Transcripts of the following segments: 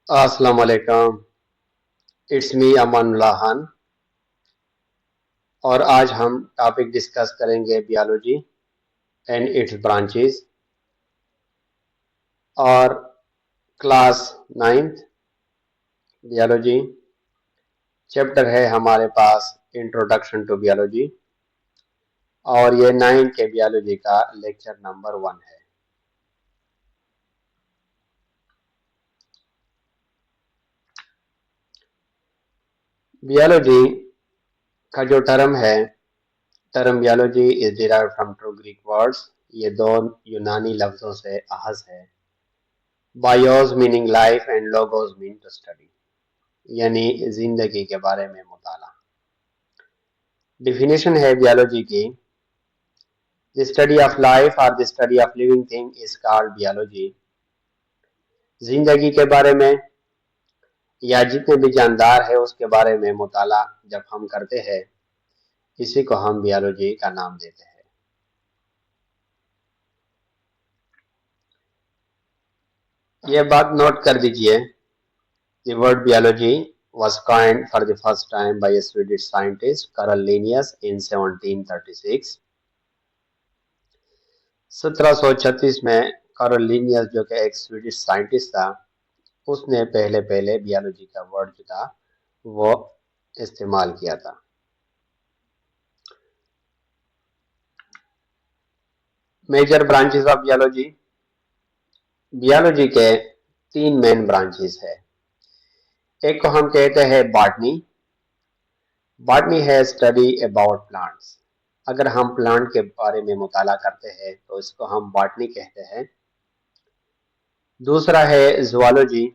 अस्सलाम वालेकुम। It's me Amanullah Khan और आज हम टॉपिक डिस्कस करेंगे बियोलॉजी एंड इट्स ब्रांचेस और क्लास नाइन्थ बियोलॉजी चैप्टर है हमारे पास इंट्रोडक्शन टू बियोलॉजी और ये नाइन्थ के बियोलॉजी का लेक्चर नंबर 1 है। बियोलॉजी का जो टर्म है, term biology is derived from two Greek words. ये दो यूनानी लफ्जों से अहज है। Bios meaning life and logos mean to study, यानी जिंदगी के बारे में मुताला। डिफिनेशन है बियोलॉजी की, द स्टडी ऑफ लाइफ और the study of living thing is called biology. जिंदगी के बारे में या जितने भी जानदार है उसके बारे में मुताला जब हम करते हैं, इसी को हम बियोलॉजी का नाम देते हैं। ये बात नोट कर दीजिए, the word biology was coined for the first time by a Swedish scientist Carl Linnaeus in 1736। 1736 में कार्ल लिनियस जो कि एक स्वीडिश साइंटिस्ट था, उसने पहले पहले बियोलॉजी का वर्ड जो था वो इस्तेमाल किया था। Major branches of biology, biology के 3 मेन ब्रांचेस है। एक को हम कहते हैं बॉटनी। बॉटनी है स्टडी अबाउट प्लांट्स। अगर हम प्लांट के बारे में मुताला करते हैं तो इसको हम बॉटनी कहते हैं। दूसरा है जूलॉजी।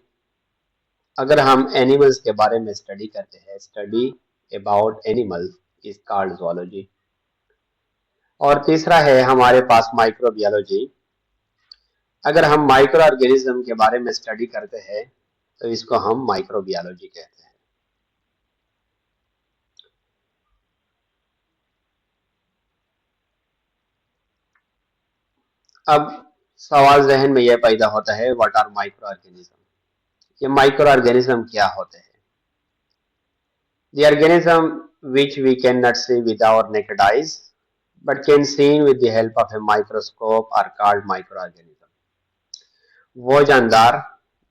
अगर हम एनिमल्स के बारे में स्टडी करते हैं, study about animals is called zoology. और तीसरा है हमारे पास माइक्रोबियोलॉजी। अगर हम माइक्रो ऑर्गेनिज्म के बारे में स्टडी करते हैं तो इसको हम माइक्रोबियोलॉजी कहते हैं। अब सवाल जहन में यह पैदा होता है, व्हाट आर माइक्रो ऑर्गेनिज्म? ये माइक्रो ऑर्गेनिज्म क्या होते हैं? The organism which we cannot see with our naked eyes but can seen with the help of a microscope are called microorganism। वो जानदार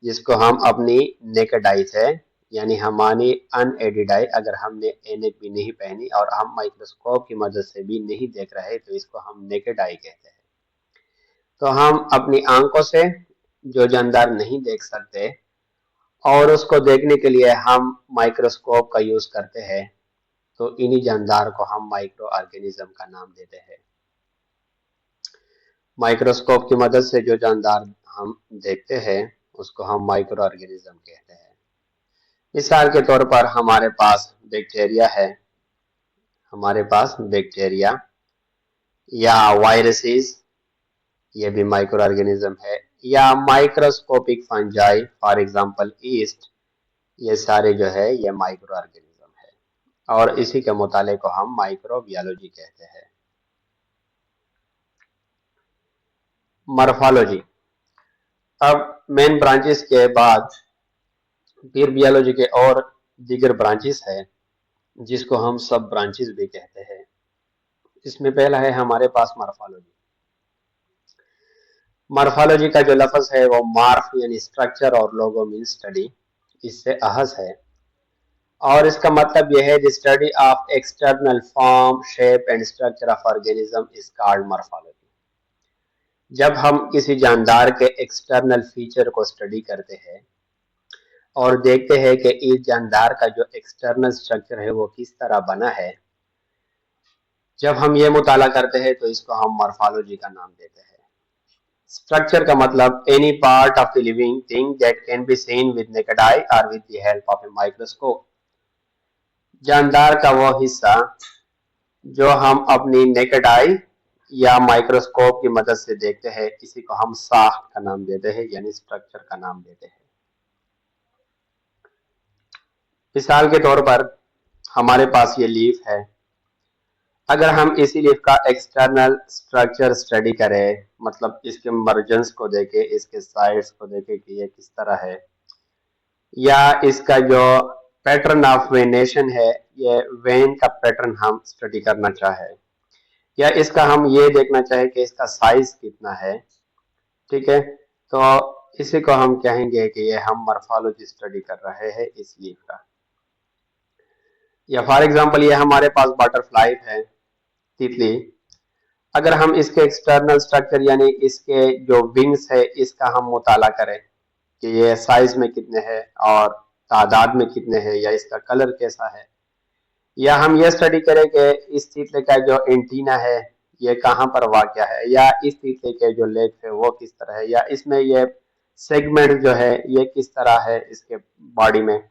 जिसको हम अपनी नेकेड आई से, यानी हमारी अनएडेड आई, अगर हमने ऐनक भी नहीं पहनी और हम माइक्रोस्कोप की मदद से भी नहीं देख रहे तो इसको हम नेकेड आई कहते हैं। तो हम अपनी आंखों से जो जानदार नहीं देख सकते और उसको देखने के लिए हम माइक्रोस्कोप का यूज करते हैं, तो इन्हीं जानदार को हम माइक्रो ऑर्गेनिज्म का नाम देते हैं। माइक्रोस्कोप की मदद से जो जानदार हम देखते हैं उसको हम माइक्रो ऑर्गेनिज्म कहते हैं। मिसाल के तौर पर हमारे पास बैक्टीरिया है, हमारे पास बैक्टीरिया या वायरसेस, ये भी माइक्रो ऑर्गेनिज्म है, या microscopic fungi for example east, ये सारे जो है ये माइक्रो ऑर्गेनिज्म है और इसी के मुताले को हम माइक्रोबियोलॉजी कहते हैं। मॉर्फोलॉजी, अब मेन ब्रांचेस के बाद फिर बियोलॉजी के और दीगर ब्रांचेस है जिसको हम सब ब्रांचेस भी कहते हैं। इसमें पहला है हमारे पास मॉर्फोलॉजी। मॉर्फोलॉजी का जो लफ्ज है वो मार्फ यानी स्ट्रक्चर और लोगो मीन स्टडी, इससे अहज है और इसका मतलब यह है the study of external form, shape and structure of organism is called morphology. जब हम किसी जानदार के एक्सटर्नल फीचर को स्टडी करते हैं और देखते हैं कि इस जानदार का जो एक्सटर्नल स्ट्रक्चर है वो किस तरह बना है, जब हम ये मुताला करते हैं तो इसको हम मॉर्फोलॉजी का नाम देते हैं। स्ट्रक्चर का मतलब any part of the living thing that can be seen with naked eye और with the help of a microscope. जानदार का वो हिस्सा जो हम अपनी नेकेड आई या माइक्रोस्कोप की मदद से देखते हैं, इसी को हम साख्त का नाम देते हैं, यानी स्ट्रक्चर का नाम देते हैं। मिसाल के तौर पर हमारे पास ये लीफ है, अगर हम इसी लीफ का एक्सटर्नल स्ट्रक्चर स्टडी करें, मतलब इसके मर्जन्स को देखें, इसके साइड्स को देखें कि ये किस तरह है, या इसका जो पैटर्न ऑफ वेनेशन है, ये वेन का पैटर्न हम स्टडी करना चाहे, या इसका हम ये देखना चाहे कि इसका साइज कितना है। ठीक है, तो इसी को हम कहेंगे कि ये हम मॉर्फोलॉजी स्टडी कर रहे हैं इस लीफ का। या फॉर एग्जांपल ये हमारे पास बटरफ्लाई है, तितली। अगर हम इसके एक्सटर्नल स्ट्रक्चर यानी इसके जो विंग्स है इसका हम मुताला करें कि ये साइज में कितने हैं और तादाद में कितने हैं, या इसका कलर कैसा है, या हम ये स्टडी करें कि इस तितली का जो एंटीना है ये कहाँ पर वाक़या है, या इस तितली के जो लेग है वो किस तरह है, या इसमें ये सेगमेंट जो है ये किस तरह है इसके बॉडी में।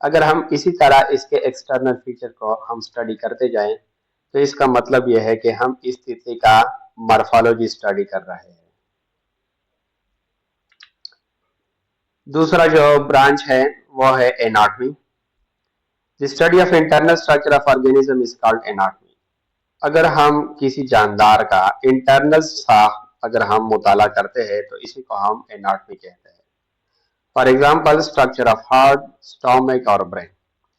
अगर हम इसी तरह इसके एक्सटर्नल फीचर को हम स्टडी करते जाएं तो इसका मतलब यह है कि हम इस तितली का मॉर्फोलॉजी स्टडी कर रहे हैं। दूसरा जो ब्रांच है वो है anatomy. The study of internal structure of organism is called anatomy. अगर हम किसी जानदार का इंटरनल साख अगर हम मुताला करते हैं तो इसी को हम एनाटॉमी कहते हैं। For example structure of heart, stomach और ब्रेन।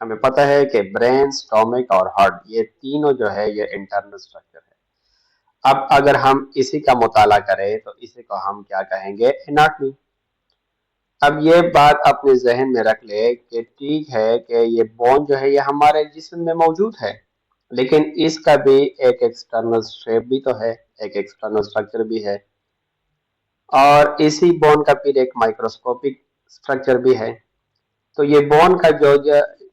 हमें पता है कि ब्रेन, स्टोमक और हार्ट ये तीनों जो है ये इंटरनल स्ट्रक्चर है। अब अगर हम इसी का मुताला करें तो इसी को हम क्या कहेंगे, एनाटॉमी। अब ये बात अपने जहन में रख ले कि ठीक है कि ये बोन जो है ये हमारे जिस्म में मौजूद है, लेकिन इसका भी एक एक्सटर्नल शेप भी तो है, एक एक्सटर्नल स्ट्रक्चर भी है, और इसी बोन का फिर एक माइक्रोस्कोपिक स्ट्रक्चर भी है। तो ये बोन का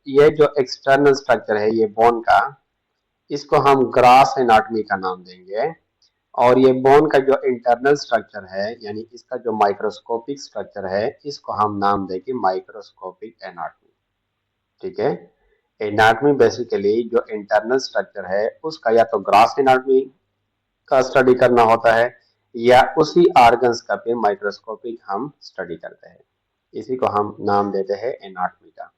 ये जो एक्सटर्नल स्ट्रक्चर है ये बोन का, इसको हम ग्रास एनाटॉमी का नाम देंगे। और ये बोन का जो इंटरनल स्ट्रक्चर है यानी इसका जो माइक्रोस्कोपिक स्ट्रक्चर है इसको हम नाम देंगे माइक्रोस्कोपिक एनाटॉमी। ठीक है, एनाटॉमी बेसिकली जो इंटरनल स्ट्रक्चर है उसका या तो ग्रास एनाटॉमी का स्टडी करना होता है या उसी ऑर्गन्स का फिर माइक्रोस्कोपिक हम स्टडी करते हैं। इसी को हम नाम देते हैं एनाटॉमी का।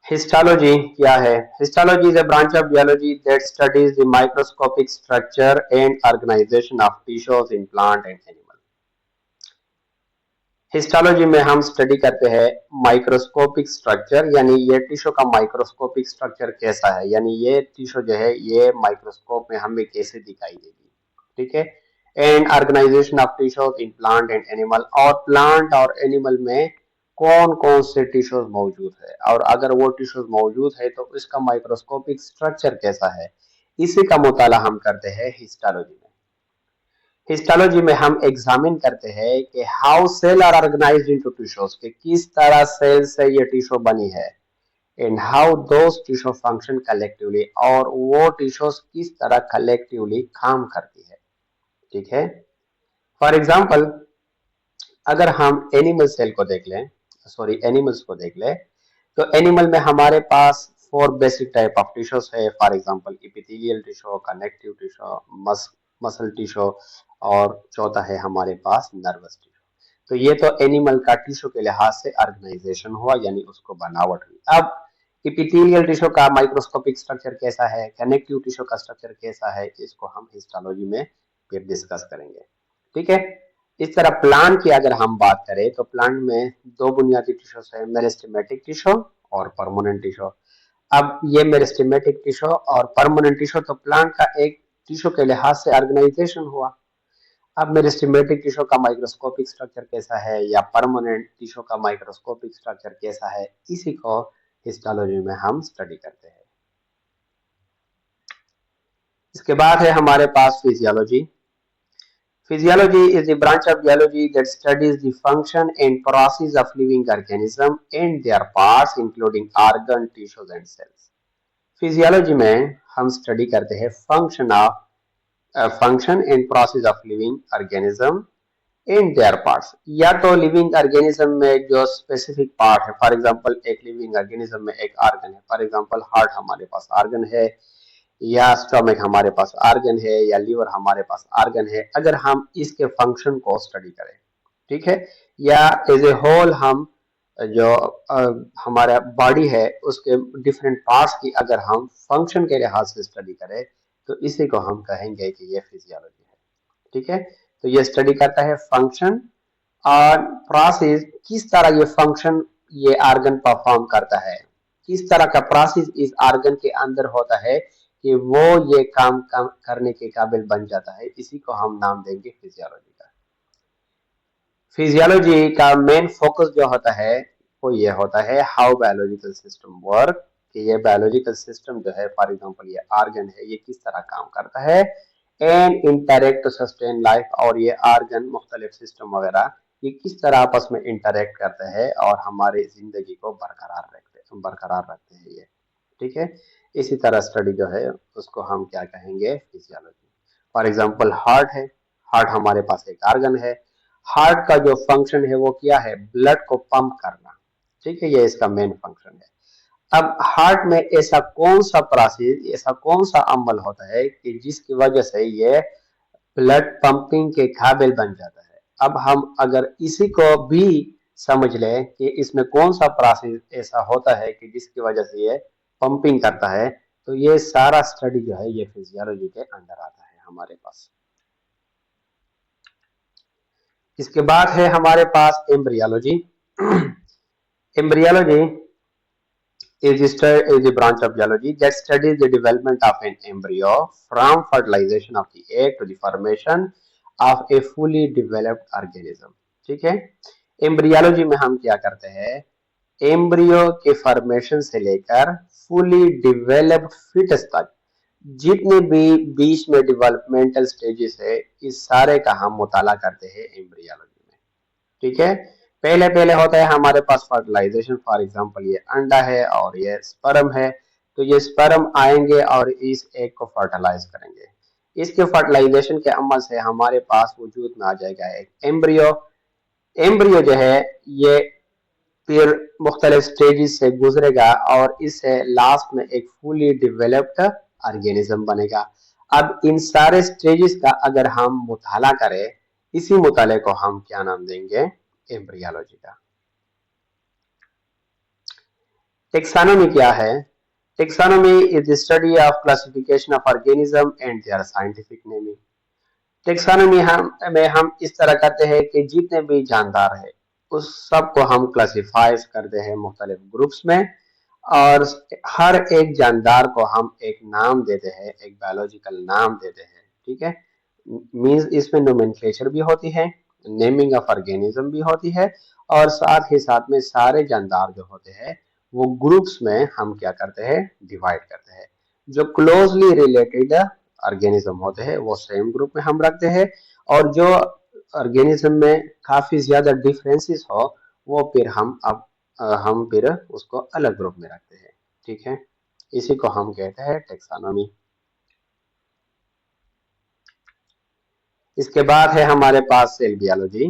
हिस्टोलॉजी क्या है? Histology is a branch of biology that studies the microscopic structure and organisation of tissues in plant and animal. Histology में हम स्टडी करते हैं माइक्रोस्कोपिक स्ट्रक्चर, यानी ये टिश्यू का माइक्रोस्कोपिक स्ट्रक्चर कैसा है, यानी ये टिश्यू जो है ये माइक्रोस्कोप में हमें कैसे दिखाई देगी। ठीक है, and organisation of tissues in plant and animal, और प्लांट और एनिमल में कौन कौन से टिश्यूज मौजूद है, और अगर वो टिश्यूज मौजूद है तो इसका माइक्रोस्कोपिक स्ट्रक्चर कैसा है, इसी का मुताला हम करते हैं हिस्टोलॉजी में। हिस्टोलॉजी में हम एग्जामिन करते हैं कि how cell are organised into tissues, कि किस तरह सेल से ये टिश्यू बनी है, and how those tissue function collectively, और वो टिश्यूज किस तरह कलेक्टिवली काम करती है। ठीक है, फॉर एग्जाम्पल अगर हम एनिमल सेल को देख लें, सॉरी एनिमल्स को देख लें, तो एनिमल में हमारे पास 4 बेसिक टाइप ऑफ टिश्यूज है। For example epithelial tissue, connective tissue, muscle tissue, और चौथा है हमारे पास नर्वस टिश्यू। तो ये तो एनिमल का टिश्यू के लिहाज से ऑर्गेनाइजेशन हुआ, यानी उसको बनावट हुई। अब एपिथेलियल टिश्यू का माइक्रोस्कोपिक स्ट्रक्चर कैसा है, कनेक्टिव टिश्यू का स्ट्रक्चर कैसा है, इसको हम हिस्टोलॉजी में फिर डिस्कस करेंगे। ठीक है, इस तरह प्लांट की अगर हम बात करें तो प्लांट में 2 बुनियादी टिश्यूज है, मेरिस्टेमेटिक टिश्यू और परमानेंट टिश्यू। अब ये मेरिस्टेमेटिक टिश्यू और परमानेंट टिश्यू तो प्लांट का एक टिश्यू के लिहाज से ऑर्गेनाइजेशन हुआ। अब मेरिस्टेमेटिक टिश्यू का माइक्रोस्कोपिक स्ट्रक्चर कैसा है या परमानेंट टिश्यू का माइक्रोस्कोपिक स्ट्रक्चर कैसा है, इसी को हिस्टोलॉजी में हम स्टडी करते हैं। इसके बाद है हमारे पास physiology. Physiology is the branch of biology that studies the function and process of living organisms and their parts including organ, tissues and cells. Physiology में हम स्टडी करते हैं function and process of living organism and there parts. या तो living organism में जो specific part है, for example एक लिविंग ऑर्गेनिज्म में एक ऑर्गन है, फॉर एग्जांपल हार्ट हमारे पास ऑर्गन है, या स्टमक हमारे पास ऑर्गन है, या लीवर हमारे पास ऑर्गन है। अगर हम इसके फंक्शन को स्टडी करें, ठीक है, या एज ए होल हम जो हमारा बॉडी है उसके डिफरेंट पार्ट्स की अगर हम फंक्शन के लिहाज से स्टडी करें तो इसी को हम कहेंगे कि ये फिजियोलॉजी है। ठीक है, तो ये स्टडी करता है फंक्शन और प्रोसेस किस तरह ये फंक्शन ये आर्गन परफॉर्म करता है, किस तरह का प्रोसेस इस आर्गन के अंदर होता है कि वो ये काम करने के काबिल बन जाता है, इसी को हम नाम देंगे फिजियोलॉजी का। फिजियोलॉजी का मेन फोकस जो होता है वो ये होता है हाउ बायोलॉजिकल सिस्टम वर्क, कि ये बायोलॉजिकल सिस्टम जो है फॉर एग्जांपल ये आर्गन है ये किस तरह काम करता है, and interact to sustain life, और ये आर्गन मुख्तलिफ सिस्टम वगैरह ये किस तरह आपस में इंटरेक्ट करते हैं और हमारे जिंदगी को बरकरार रखते हैं ये, ठीक है। इसी तरह स्टडी जो है उसको हम क्या कहेंगे, फिजियोलॉजी। फॉर एग्जांपल हार्ट है, हार्ट हमारे पास एक आर्गन है, हार्ट का जो फंक्शन है वो क्या है, ब्लड को पंप करना, ठीक है, ये इसका मेन फंक्शन है। अब हार्ट में ऐसा कौन सा प्रोसेस, ऐसा कौन सा अमल होता है कि जिसकी वजह से ये ब्लड पंपिंग के काबिल बन जाता है। अब हम अगर इसी को भी समझ लें कि इसमें कौन सा प्रोसेस ऐसा होता है कि जिसकी वजह से ये पंपिंग करता है, तो ये सारा स्टडी जो है ये फिजियोलॉजी के अंडर आता है हमारे पास। इसके बाद है हमारे पास embryology. Embryology is a branch of biology that studies the development of an embryo from fertilization of the egg to the formation of a fully developed organism, ठीक है। एम्ब्रियोलॉजी में हम क्या करते हैं, एम्ब्रियो के फॉर्मेशन से लेकर फुली डेवलप्ड फिटस तक जितने भी बीच में डेवलपमेंटल स्टेजेस है, इस सारे का हम मुताला करते हैं एम्ब्रियोलॉजी में, ठीक है। पहले पहले होता है हमारे पास फर्टिलाइजेशन, फॉर एग्जांपल ये अंडा है और ये स्पर्म है, तो ये स्पर्म आएंगे और इस एग को फर्टिलाइज करेंगे। इसके फर्टिलाइजेशन के अमल से हमारे पास वजूद में आ जाएगा एक एम्ब्रियो। एम्ब्रियो जो है ये फिर मुख्तलिफ स्टेजेस से गुजरेगा और इससे लास्ट में एक फुली डेवलप्ड ऑर्गेनिज्म बनेगा। अब इन सारे स्टेजेस का अगर हम मुताला करें, इसी मुताले को हम क्या नाम देंगे, एम्ब्रियोलॉजी का। टेक्सोनोमी क्या है, taxonomy is the study of classification of organism and their scientific naming. Taxonomy में हम इस तरह करते हैं कि जितने भी जानदार है उस सब को हम क्लासिफाई करते हैं मुख्तलिफ ग्रुप्स में, और हर एक जानदार को हम एक नाम देते हैं, एक बायोलॉजिकल नाम देते हैं, ठीक है। मींस इसमें नोमेनक्लेचर भी होती है, नेमिंग ऑफ ऑर्गेनिज्म भी होती है, और साथ ही साथ में सारे जानदार जो होते हैं वो ग्रुप्स में हम क्या करते हैं, डिवाइड करते हैं। जो क्लोजली रिलेटेड ऑर्गेनिज्म होते हैं वो सेम ग्रुप में हम रखते हैं, और जो ऑर्गेनिज्म में काफी ज्यादा डिफरेंसेस हो वो फिर हम फिर उसको अलग ग्रुप में रखते हैं, ठीक है। इसी को हम कहते हैं टेक्सोनोमी। इसके बाद है हमारे पास cell biology.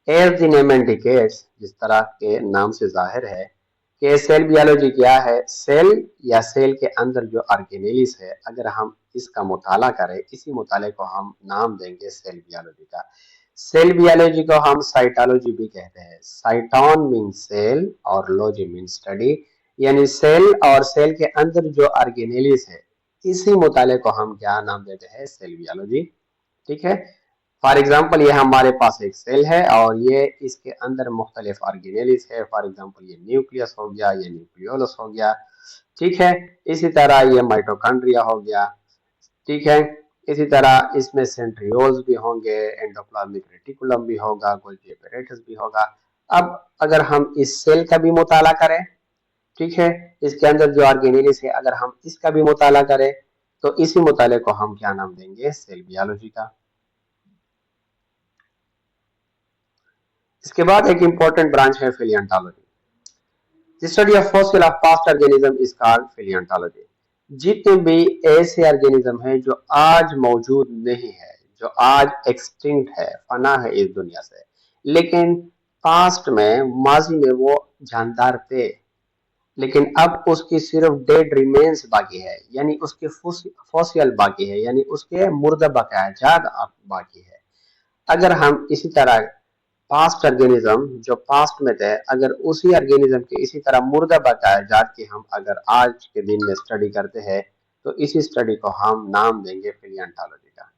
As the name indicates, जिस तरह के नाम से जाहिर है कि सेल बियोलॉजी क्या है, सेल या सेल के अंदर जो ऑर्गेनेलिस है, अगर हम इसका मुताला करें, इसी मुताले को हम नाम देंगे सेल बियोलॉजी का। सेल बियोलॉजी को हम साइटोलॉजी भी कहते हैं। साइटोन मीन सेल और लॉजी मीन स्टडी, यानी सेल और सेल के अंदर जो ऑर्गेनेलिस है, इसी मुताले को हम क्या नाम देते हैं, सेल बियोलॉजी, ठीक है। फॉर एग्जाम्पल ये हमारे पास एक सेल है और ये इसके अंदर मुख्तलिफ ऑर्गेनेलिस है, फॉर एग्जाम्पल ये न्यूक्लियस हो गया, ये न्यूक्लियोलस हो गया, ठीक है। इसी तरह ये माइटोकॉन्ड्रिया हो गया, ठीक है। इसी तरह इसमें सेंट्रियोल्स भी होंगे, एंडोप्लाज्मिक रेटिकुलम भी होगा, गोल्गी एपैरेटस भी होगा। अब अगर हम इस सेल का भी मुताला करें, ठीक है, इसके अंदर जो ऑर्गेनेलिस है अगर हम इसका भी मुताला करें, तो इसी मुताले को हम क्या नाम देंगे, सेल बियोलॉजी का। इसके बाद एक इंपॉर्टेंट ब्रांच है फिलियंटोलॉजी। The study of fossil of past organism is called paleontology. जितने भी ऐसे ऑर्गेनिज्म हैं जो आज मौजूद नहीं है, जो आज एक्सटिंक्ट है, फना है इस दुनिया से, लेकिन पास्ट में माजी में वो जानदार थे, लेकिन अब उसकी सिर्फ डेड रिमेन्स बाकी है, यानी उसके फॉसिल बाकी है, यानी उसके मुर्दा बकायाजात बाकी है। अगर हम इसी तरह पास्ट ऑर्गेनिज्म जो पास्ट में थे, अगर उसी ऑर्गेनिज्म के इसी तरह मुर्दा बकाया जात की हम अगर आज के दिन में स्टडी करते हैं, तो इसी स्टडी को हम नाम देंगे फिलियंटोलॉजी का।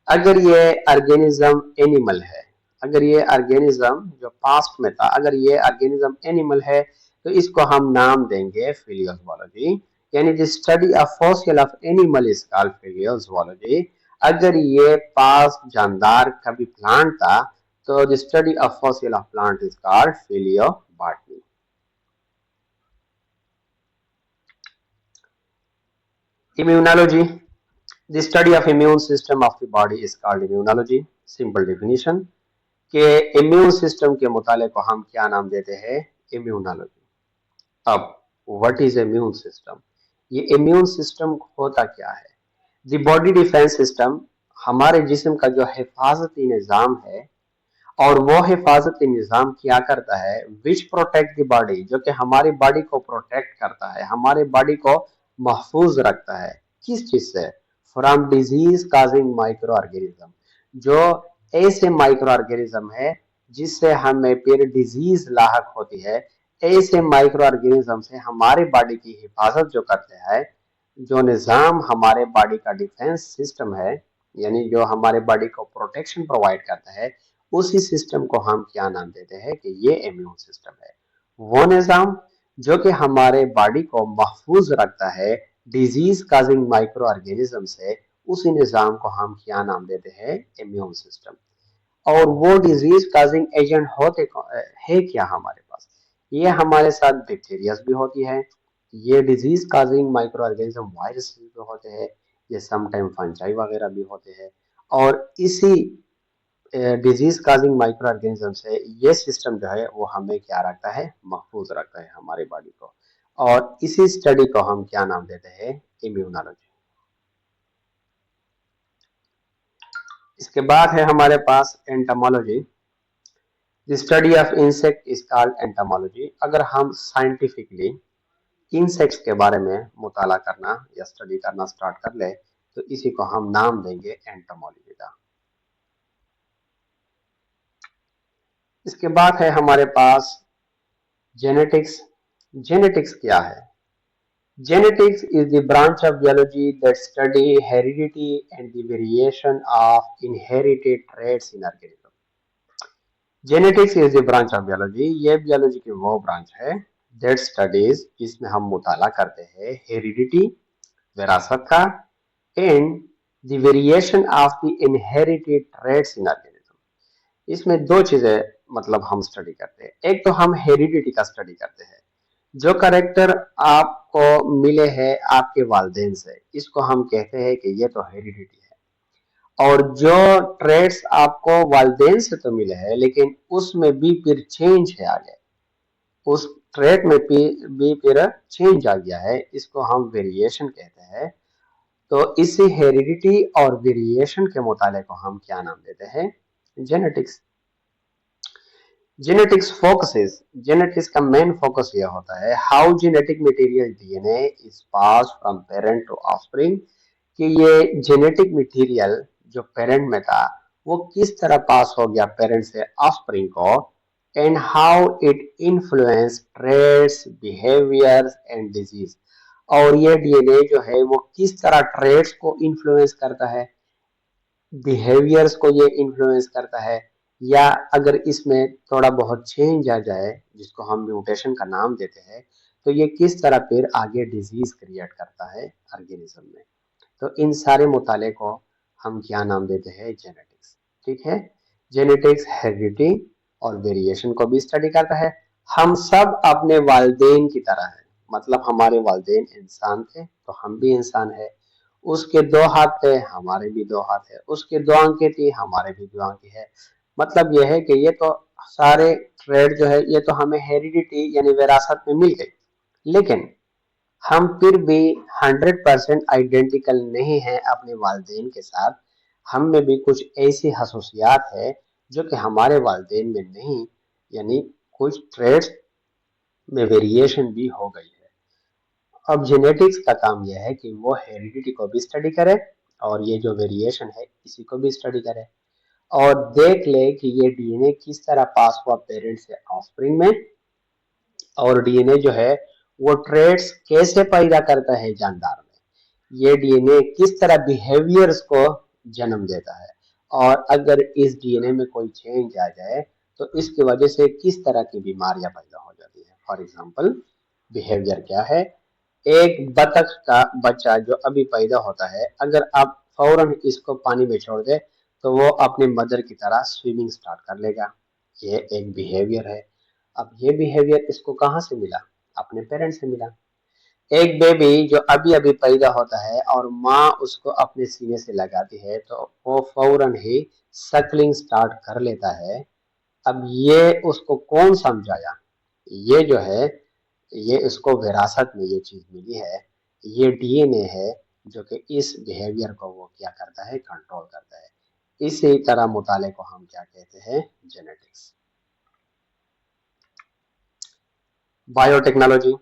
अगर ये ऑर्गेनिज्म एनिमल है, अगर ये ऑर्गेनिज्म जो पास्ट में था, अगर ये ऑर्गेनिज्म एनिमल है तो इसको हम नाम देंगे फिलियोजोलॉजी, यानी the study of fossil of animal is called palaeozoology. अगर ये पास्ट जानदार कभी प्लांट था तो the study of fossil of plant is called palaeobotany. Immunology, the study of immune system of the body is called immunology. Simple definition कि immune system के मुताले को हम क्या नाम देते हैं, इम्यूनोलॉजी। अब व्हाट इज इम्यून सिस्टम, ये इम्यून सिस्टम होता क्या है? द बॉडी डिफेंस सिस्टम, हमारे जिस्म का जो हिफाजती निज़ाम है, और वो हिफाजती निज़ाम क्या करता है, विच प्रोटेक्ट द बॉडी, जो कि हमारी बॉडी को प्रोटेक्ट करता है, हमारे बॉडी को महफूज रखता है किस चीज से, from disease causing micro organism, जो ऐसे माइक्रो ऑर्गेनिज्म है जिससे हमें फिर डिजीज लाहक होती है, ऐसे माइक्रो ऑर्गेनिज्म से हमारे बॉडी की हिफाजत जो करते हैं, जो निज़ाम हमारे बॉडी का डिफेंस सिस्टम है, यानी जो हमारे बॉडी को प्रोटेक्शन प्रोवाइड करता है, उसी सिस्टम को हम क्या नाम देते हैं कि ये इम्यून सिस्टम है। वो निज़ाम जो कि हमारे बॉडी को महफूज रखता है डिजीज काजिंग माइक्रो ऑर्गेनिज्म से, उसी निज़ाम को हम क्या नाम देते हैं, इम्यून सिस्टम। और वो डिजीज काजिंग एजेंट होते है क्या हमारे पास, ये हमारे साथ बैक्टीरियाज भी होती है, ये disease causing micro organism virus भी होते हैं, ये समटाइम फंजाई वगैरह भी होते हैं। और इसी डिजीज काजिंग माइक्रो ऑर्गेनिज्म से ये सिस्टम जो है वो हमें क्या रखता है, महफूज रखता है हमारी बॉडी को, और इसी स्टडी को हम क्या नाम देते हैं, इम्यूनोलॉजी। इसके बाद है हमारे पास entomology, the study of insect is called entomology. अगर हम साइंटिफिकली इंसेक्ट्स के बारे में मुताला करना या स्टडी करना स्टार्ट कर ले तो इसी को हम नाम देंगे एंटोमोलॉजी का। इसके बाद है हमारे पास जेनेटिक्स। जेनेटिक्स क्या है? Genetics is the branch of biology that study heredity and the variation of inherited traits in organism. Genetics is the branch of biology, ये बायोलॉजी की वो ब्रांच है दैट स्टडीज, इसमें हम मुताला करते हैं हेरिडिटी, विरासत का, and the variation of the inherited traits in organism. इसमें दो चीजें मतलब हम स्टडी करते हैं, एक तो हम हेरिडिटी का स्टडी करते हैं, जो कैरेक्टर आपको मिले हैं आपके वालिदैन से, इसको हम कहते हैं कि ये तो हेरिडिटी है। और जो ट्रेड्स आपको वालिदैन से तो मिले हैं लेकिन उसमें भी फिर चेंज है आगे, उस ट्रेड में भी फिर चेंज आ गया है, इसको हम वेरिएशन कहते हैं। तो इसी हेरिडिटी और वेरिएशन के मुताले को हम क्या नाम देते हैं, जेनेटिक्स। जेनेटिक्स फोकसेस, जेनेटिक्स का मेन फोकस यह होता है how genetic material DNA is pass from parent to offspring, कि ये जेनेटिक मटेरियल जो पेरेंट में था वो किस तरह पास हो गया पेरेंट से ऑफस्प्रिंग को, and how it influence traits, behaviours and disease. और ये डीएनए जो है वो किस तरह ट्रेड्स को इन्फ्लुएंस करता है, बिहेवियर्स को ये इन्फ्लुएंस करता है, या अगर इसमें थोड़ा बहुत चेंज आ जाए जिसको हम म्यूटेशन का नाम देते हैं, तो ये किस तरह फिर आगे डिजीज क्रिएट करता है ऑर्गेनिज्म में। तो इन सारे मुताले को हम क्या नाम देते हैं, जेनेटिक्स। ठीक है, जेनेटिक्स हेरिडिटी और वेरिएशन को भी स्टडी करता है। हम सब अपने वालिदैन की तरह है, मतलब हमारे वालिदैन इंसान थे तो हम भी इंसान है, उसके दो हाथ थे हमारे भी दो हाथ है, उसके दो आंखें थी हमारे भी दो आंखें है। मतलब यह है कि ये तो सारे ट्रेड जो है ये तो हमें हेरिडिटी यानी विरासत में मिल गई, लेकिन हम फिर भी 100% आइडेंटिकल नहीं है अपने वालिदैन के साथ। हम में भी कुछ ऐसी खसूसियात है जो कि हमारे वालिदैन में नहीं, यानी कुछ ट्रेड्स में वेरिएशन भी हो गई है। अब जेनेटिक्स का काम यह है कि वो हेरिडिटी को भी स्टडी करे और ये जो वेरिएशन है इसी को भी स्टडी करे, और देख ले कि ये डीएनए किस तरह पास हुआ पेरेंट से ऑफस्प्रिंग में, और डीएनए जो है वो ट्रेड्स कैसे पैदा करता है जानदार में, ये डीएनए किस तरह बिहेवियर्स को जन्म देता है, और अगर इस डीएनए में कोई चेंज आ जाए तो इसकी वजह से किस तरह की बीमारियां पैदा हो जाती है। फॉर एग्जाम्पल, बिहेवियर क्या है? एक बतख का बच्चा जो अभी पैदा होता है, अगर आप फौरन इसको पानी में छोड़ दे तो वो अपने मदर की तरह स्विमिंग स्टार्ट कर लेगा। ये एक बिहेवियर है। अब ये बिहेवियर इसको कहाँ से मिला? अपने पेरेंट्स से मिला। एक बेबी जो अभी अभी पैदा होता है और माँ उसको अपने सीने से लगाती है तो वो फौरन ही सकलिंग स्टार्ट कर लेता है। अब ये उसको कौन समझाया? ये जो है, ये इसको विरासत में ये चीज मिली है। ये डीएनए है जो कि इस बिहेवियर को वो क्या करता है? कंट्रोल करता है। इसी तरह मुताले को हम क्या कहते हैं? Genetics. Biotechnology.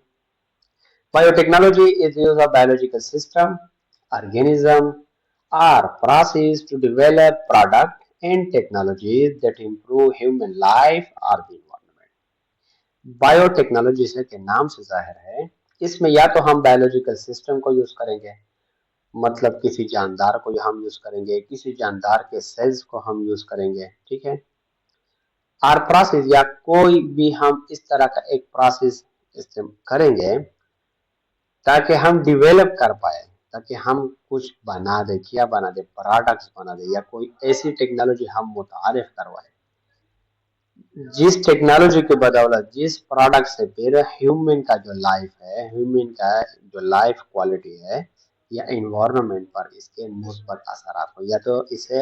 Biotechnology is use of biological system, organism, or process to develop product and technologies that improve human life or the environment. Biotechnology से के नाम से जाहिर है, इसमें या तो हम बायोलॉजिकल सिस्टम को यूज करेंगे, मतलब किसी जानदार को हम यूज करेंगे, किसी जानदार के सेल्स को हम यूज करेंगे, ठीक है। और प्रोसेस या कोई भी हम इस तरह का एक प्रोसेस इस्तेमाल करेंगे ताकि हम डिवेलप कर पाए, ताकि हम कुछ बना दे, क्या बना दे, प्रोडक्ट्स बना दे या कोई ऐसी टेक्नोलॉजी हम मुतारिफ करवाए जिस टेक्नोलॉजी के बदौलत, जिस प्रोडक्ट से फिर ह्यूमन का जो लाइफ है, ह्यूमन का जो लाइफ क्वालिटी है या इन्वायरमेंट पर इसके मुस्बत असरात हो, या तो इसे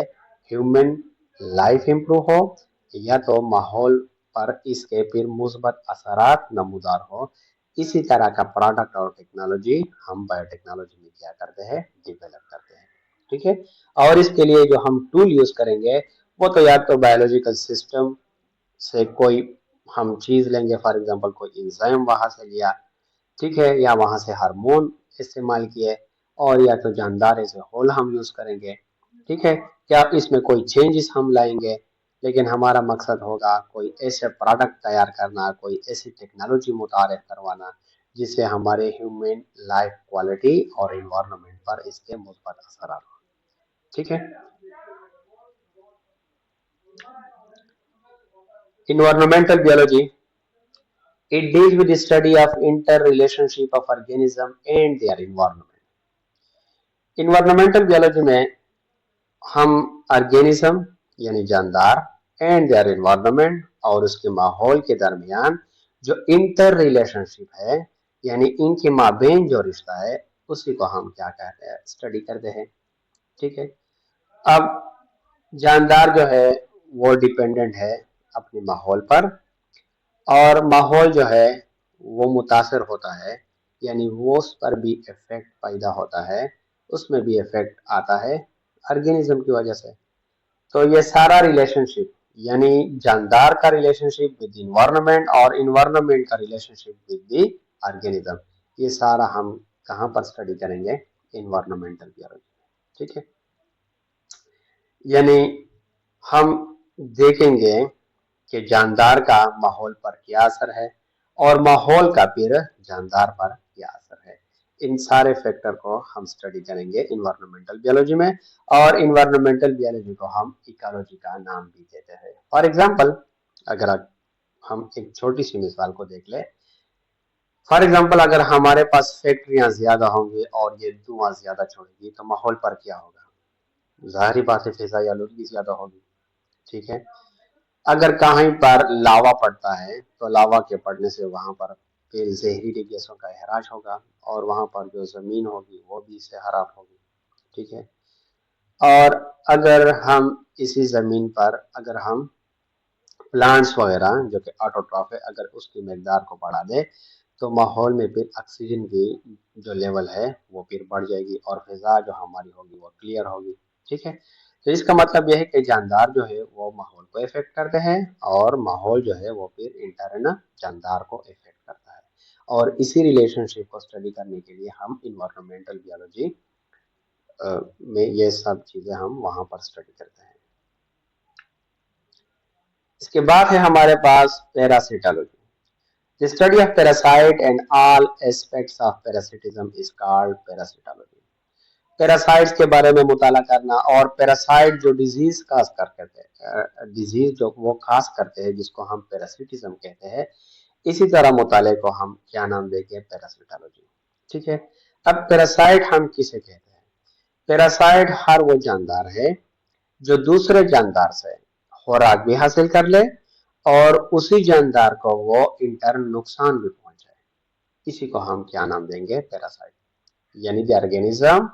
ह्यूमन लाइफ इंप्रूव हो या तो माहौल पर इसके फिर मुस्बत असरात नमूदार हो। इसी तरह का प्रोडक्ट और टेक्नोलॉजी हम बायोटेक्नोलॉजी में क्या करते हैं? डेवलप करते हैं, ठीक है। और इसके लिए जो हम टूल यूज करेंगे वो तो या तो बायोलॉजिकल सिस्टम से कोई हम चीज लेंगे, फॉर एग्जांपल कोई एंजाइम वहां से लिया, ठीक है, या वहां से हार्मोन इस्तेमाल किए, और या तो जानदार ऐसे होल हम यूज करेंगे, ठीक है। क्या इसमें कोई चेंजेस हम लाएंगे, लेकिन हमारा मकसद होगा कोई ऐसे प्रोडक्ट तैयार करना, कोई ऐसी टेक्नोलॉजी मुतारिफ करवाना जिससे हमारे ह्यूमन लाइफ क्वालिटी और इन्वायरमेंट पर इसके मुस्बत असर हो, ठीक है। Environmental biology, it deals with the study of interrelationship of organism and their environment. Environmental biology में हम ऑर्गेनिज्म यानी जानदार एंड देयर एनवायरनमेंट और उसके माहौल के दरमियान जो इंटर रिलेशनशिप है, यानी इनके माबेन जो रिश्ता है, उसी को हम क्या कहते हैं? स्टडी करते हैं, ठीक है। अब जानदार जो है वो डिपेंडेंट है अपने माहौल पर, और माहौल जो है वो मुतासर होता है, यानी वो उस पर भी इफेक्ट पैदा होता है, उसमें भी इफेक्ट आता है ऑर्गेनिज्म की वजह से। तो ये सारा रिलेशनशिप, यानी जानदार का रिलेशनशिप विद इन्वायरमेंट और इन्वायरमेंट का रिलेशनशिप विद द ऑर्गेनिज्म, ये सारा हम कहाँ पर स्टडी करेंगे? इन्वायरमेंटल बियोलॉजी, ठीक है। यानी हम देखेंगे कि जानदार का माहौल पर क्या असर है और माहौल का फिर जानदार पर क्या असर है। इन सारे फैक्टर को हम स्टडी करेंगे इन्वायरमेंटल बियोलॉजी में, और इन्वायरमेंटल बियोलॉजी को हम इकोलॉजी का नाम भी देते हैं। फॉर एग्जांपल, अगर हम एक छोटी सी मिसाल को देख ले, फॉर एग्जांपल अगर हमारे पास फैक्ट्रियां ज्यादा होंगी और ये धुआं ज्यादा छोड़ेगी तो माहौल पर क्या होगा? जाहिर बात है फिजाई आलूदगी ज्यादा होगी, ठीक है। अगर कहीं पर लावा पड़ता है तो लावा के पड़ने से वहां पर फिर जहरीली गैसों का अहराज होगा और वहां पर जो जमीन होगी वो भी इससे खराब होगी, ठीक है। और अगर हम इसी जमीन पर अगर हम प्लांट्स वगैरह जो कि ऑटोट्रॉफ है, अगर उसकी मकदार को बढ़ा दे तो माहौल में फिर ऑक्सीजन की जो लेवल है वो फिर बढ़ जाएगी और फिजा जो हमारी होगी वो क्लियर होगी, ठीक है। तो इसका मतलब यह है कि जानदार जो है वो माहौल को इफेक्ट करते हैं और माहौल जो है वो फिर इंटरन जानदार को इफेक्ट करता है। और इसी रिलेशनशिप को स्टडी करने के लिए हम इन्वायरमेंटल बियोलॉजी में ये सब चीजें हम वहां पर स्टडी करते हैं। इसके बाद है हमारे पास parasitology. The study of parasite and all aspects of parasitism is called parasitology. Parasites के बारे में मुताला करना और पैरासाइट जो डिजीज काज करते हैं, डिजीज जो वो काज करते हैं जिसको हम पैरासिटिज्म कहते हैं, इसी तरह मुताले को हम क्या नाम देंगे, पैरासिटोलॉजी। ठीक है। अब पैरासाइट हम किसे कहते हैं? पैरासाइट हर वो जानदार है जो दूसरे जानदार से खुराक भी हासिल कर ले और उसी जानदार को वो इंटर्न नुकसान भी पहुंचाए, इसी को हम क्या नाम देंगे, पैरासाइट। यानी the organism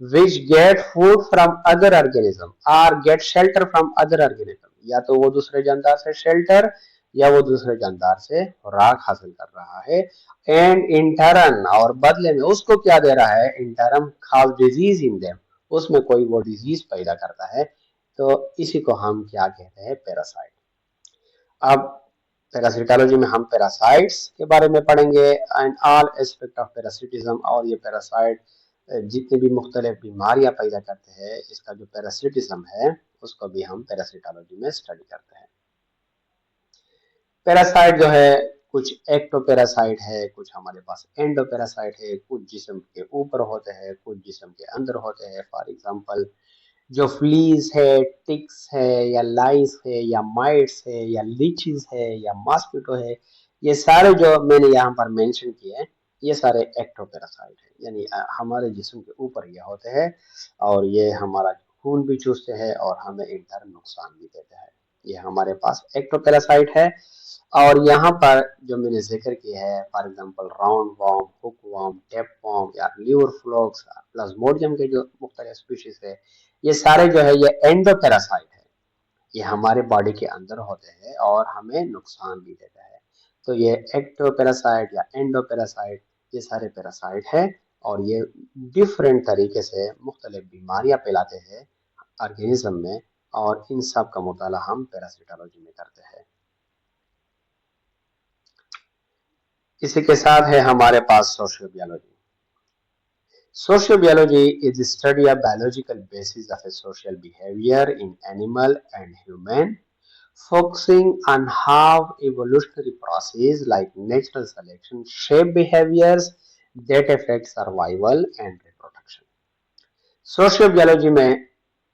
which get food from other organism or get shelter from other organism, या तो वो दूसरे जानदार से शेल्टर या वो दूसरे जानदार से खुराक हासिल कर रहा है, एंड इंटरन और बदले में उसको क्या दे रहा है, इंटरन खास डिजीज इन देम, उसमें कोई वो डिजीज पैदा करता है, तो इसी को हम क्या कहते हैं, पैरासाइट। अब पैरासिटोलॉजी में हम पैरासाइट्स के बारे में पढ़ेंगे and all aspect of parasitism, और ये पैरासाइट जितनी भी मुख्तलिफ बीमारियां पैदा करते हैं, इसका जो पैरासिटिज्म है उसको भी हम पैरासिटोलॉजी में स्टडी करते हैं। पैरासाइट जो है, कुछ एक्टोपैरासाइट है, कुछ हमारे पास एंडोपैरासाइट है, कुछ जिस्म के ऊपर होते हैं, कुछ जिस्म के अंदर होते हैं। फॉर एग्जांपल जो फ्लीज है, टिक्स है, या लाइस है, या माइट्स है, या लीचेस है, या मॉस्किटो है, ये सारे जो मैंने यहाँ पर मेंशन किए हैं, ये सारे एक्टोपैरासाइट है, यानी हमारे जिस्म के ऊपर ये होते हैं और ये हमारा खून भी चूसते हैं और हमें इंटरन नुकसान भी देते हैं। ये हमारे पास एक्टोपैरासाइट है। और यहाँ पर जो मैंने जिक्र किया है, for example round warm, hook warm, tape warm या लीवर फ्लॉक्स, प्लाज्मोडियम के जो मुख्तलिफ स्पीशीज है, ये सारे जो है ये एंडोपैरासाइट है। ये हमारे बॉडी के अंदर होते हैं और हमें नुकसान भी देते हैं। तो ये एक्टोपैरासाइट या एंडोपैरासाइट, ये सारे पैरासाइट है और ये डिफरेंट तरीके से मुख्तलिफ बीमारियां फैलाते हैं ऑर्गेनिज्म में, और इन सब का मुताला हम पैरासिटोलॉजी में करते हैं। इसी के साथ है हमारे पास सोशियोबियोलॉजी। Sociobiology is the study of biological basis of a social behavior in animal and human, focusing on how evolutionary processes like natural selection shape behaviors that affect survival and reproduction. Sociobiology में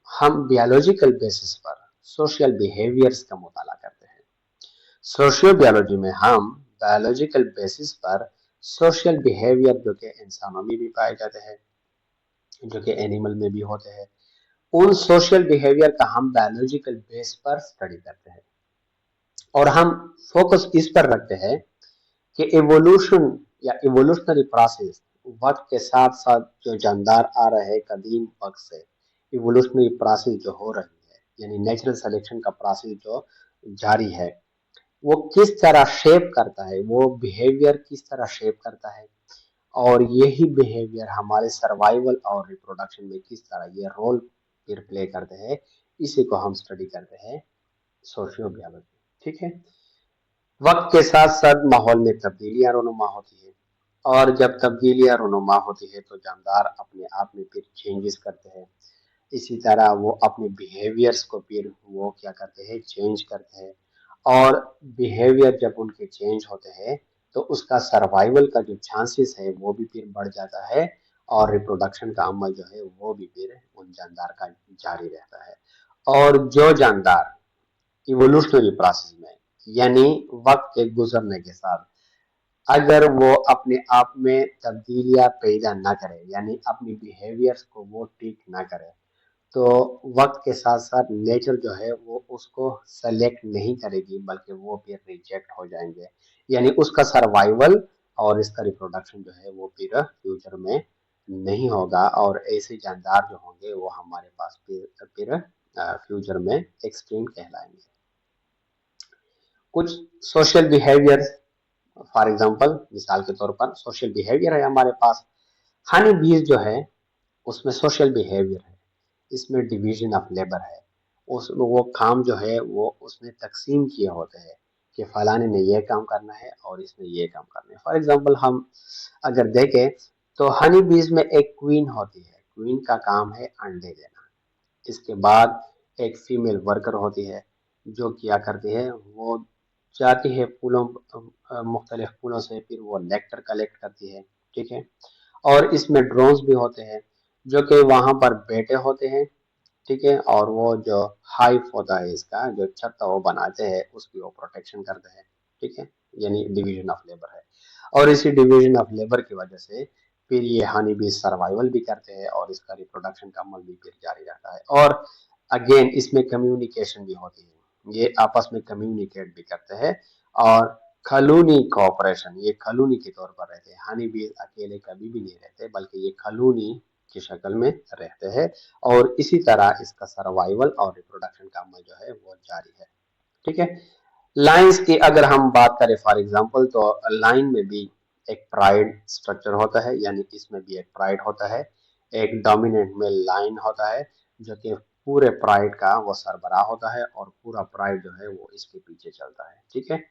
हम biological basis पर social behaviors का मुताला करते हैं। सोशियोबियोलॉजी में हम biological basis पर social behaviour जो कि इंसानों में भी पाए जाते हैं, जो कि एनिमल में भी होते हैं, उन सोशल बिहेवियर का हम बायोलॉजिकल बेस पर स्टडी करते हैं और हम फोकस इस पर रखते हैं कि इवोल्यूशन या इवोल्यूशनरी प्रोसेस वक्त के साथ साथ जो जानदार आ रहे हैं कदीम वक्त से, इवोल्यूशनरी प्रोसेस जो हो रही है, यानी नेचुरल सिलेक्शन का प्रोसेस जो जारी है, वो किस तरह शेप करता है, वो बिहेवियर किस तरह शेप करता है, और यही बिहेवियर हमारे सर्वाइवल और रिप्रोडक्शन में किस तरह ये रोल फिर प्ले करते हैं, इसी को हम स्टडी करते हैं सोशियोबियोलॉजी। ठीक है। वक्त के साथ साथ माहौल में तब्दीलियां रोनुमा होती है, और जब तब्दीलियां रोनुमा होती है तो जानदार अपने आप में फिर चेंजेस करते हैं। इसी तरह वो अपने बिहेवियर्स को फिर वो क्या करते हैं, चेंज करते हैं, और बिहेवियर जब उनके चेंज होते हैं तो उसका सर्वाइवल का जो चांसेस है वो भी फिर बढ़ जाता है, और रिप्रोडक्शन का अमल जो है वो भी फिर उन जानदार का जारी रहता है। और जो जानदार इवोल्यूशनरी प्रोसेस में, यानी वक्त के गुजरने के साथ, अगर वो अपने आप में तब्दीलियां पैदा ना करे, यानी अपनी बिहेवियर्स को वो ठीक ना करे, तो वक्त के साथ साथ नेचर जो है वो उसको सेलेक्ट नहीं करेगी, बल्कि वो फिर रिजेक्ट हो जाएंगे, यानी उसका सर्वाइवल और इसका रिप्रोडक्शन जो है वो फिर फ्यूचर में नहीं होगा, और ऐसे जानदार जो होंगे वो हमारे पास फिर फ्यूचर में एक्सटिंक्ट कहलाएंगे। कुछ सोशल बिहेवियर, फॉर एग्जांपल मिसाल के तौर पर सोशल बिहेवियर है हमारे पास, हनी बीज जो है उसमें सोशल बिहेवियर है, इसमें डिवीजन ऑफ लेबर है, उस वो काम जो है वो उसने तकसीम किए होते हैं कि फलाने ने ये काम करना है और इसने ये काम करना है। फॉर एग्जांपल हम अगर देखें तो हनी बीज में एक क्वीन होती है, क्वीन का काम है अंडे देना। इसके बाद एक फीमेल वर्कर होती है जो क्या करती है, वो जाती है फूलों, मुख्तलिफ फूलों से फिर वो नेक्टर कलेक्ट करती है। ठीक है। और इसमें ड्रोन्स भी होते हैं जो कि वहां पर बैठे होते हैं, ठीक है, और वो जो हाइव होता है इसका जो छत वो बनाते हैं उसकी वो प्रोटेक्शन करते हैं, ठीक है, यानी डिवीजन ऑफ लेबर है। और इसी डिवीजन ऑफ लेबर की वजह से फिर ये हनी बी सर्वाइवल भी करते हैं और इसका रिप्रोडक्शन का अमल भी फिर जारी रहता है। और अगेन इसमें कम्युनिकेशन भी होती है, ये आपस में कम्युनिकेट भी करते हैं। और खलूनी कॉपरेशन, ये खलूनी के तौर पर रहते हैं, हनी बी अकेले कभी भी नहीं रहते बल्कि ये खलूनी की शक्ल में रहते हैं। और इसी तरह इसका सर्वाइवल और रिप्रोडक्शन का अमल जो है वो जारी है, ठीक है। लाइंस की अगर हम बात करें फॉर एग्जांपल, तो लाइन में भी एक प्राइड स्ट्रक्चर होता है, यानी इसमें भी एक प्राइड होता है, एक डोमिनेंट में लाइन होता है जो कि पूरे प्राइड का वो सरबराह होता है और पूरा प्राइड जो है वो इसके पीछे चलता है, ठीक है।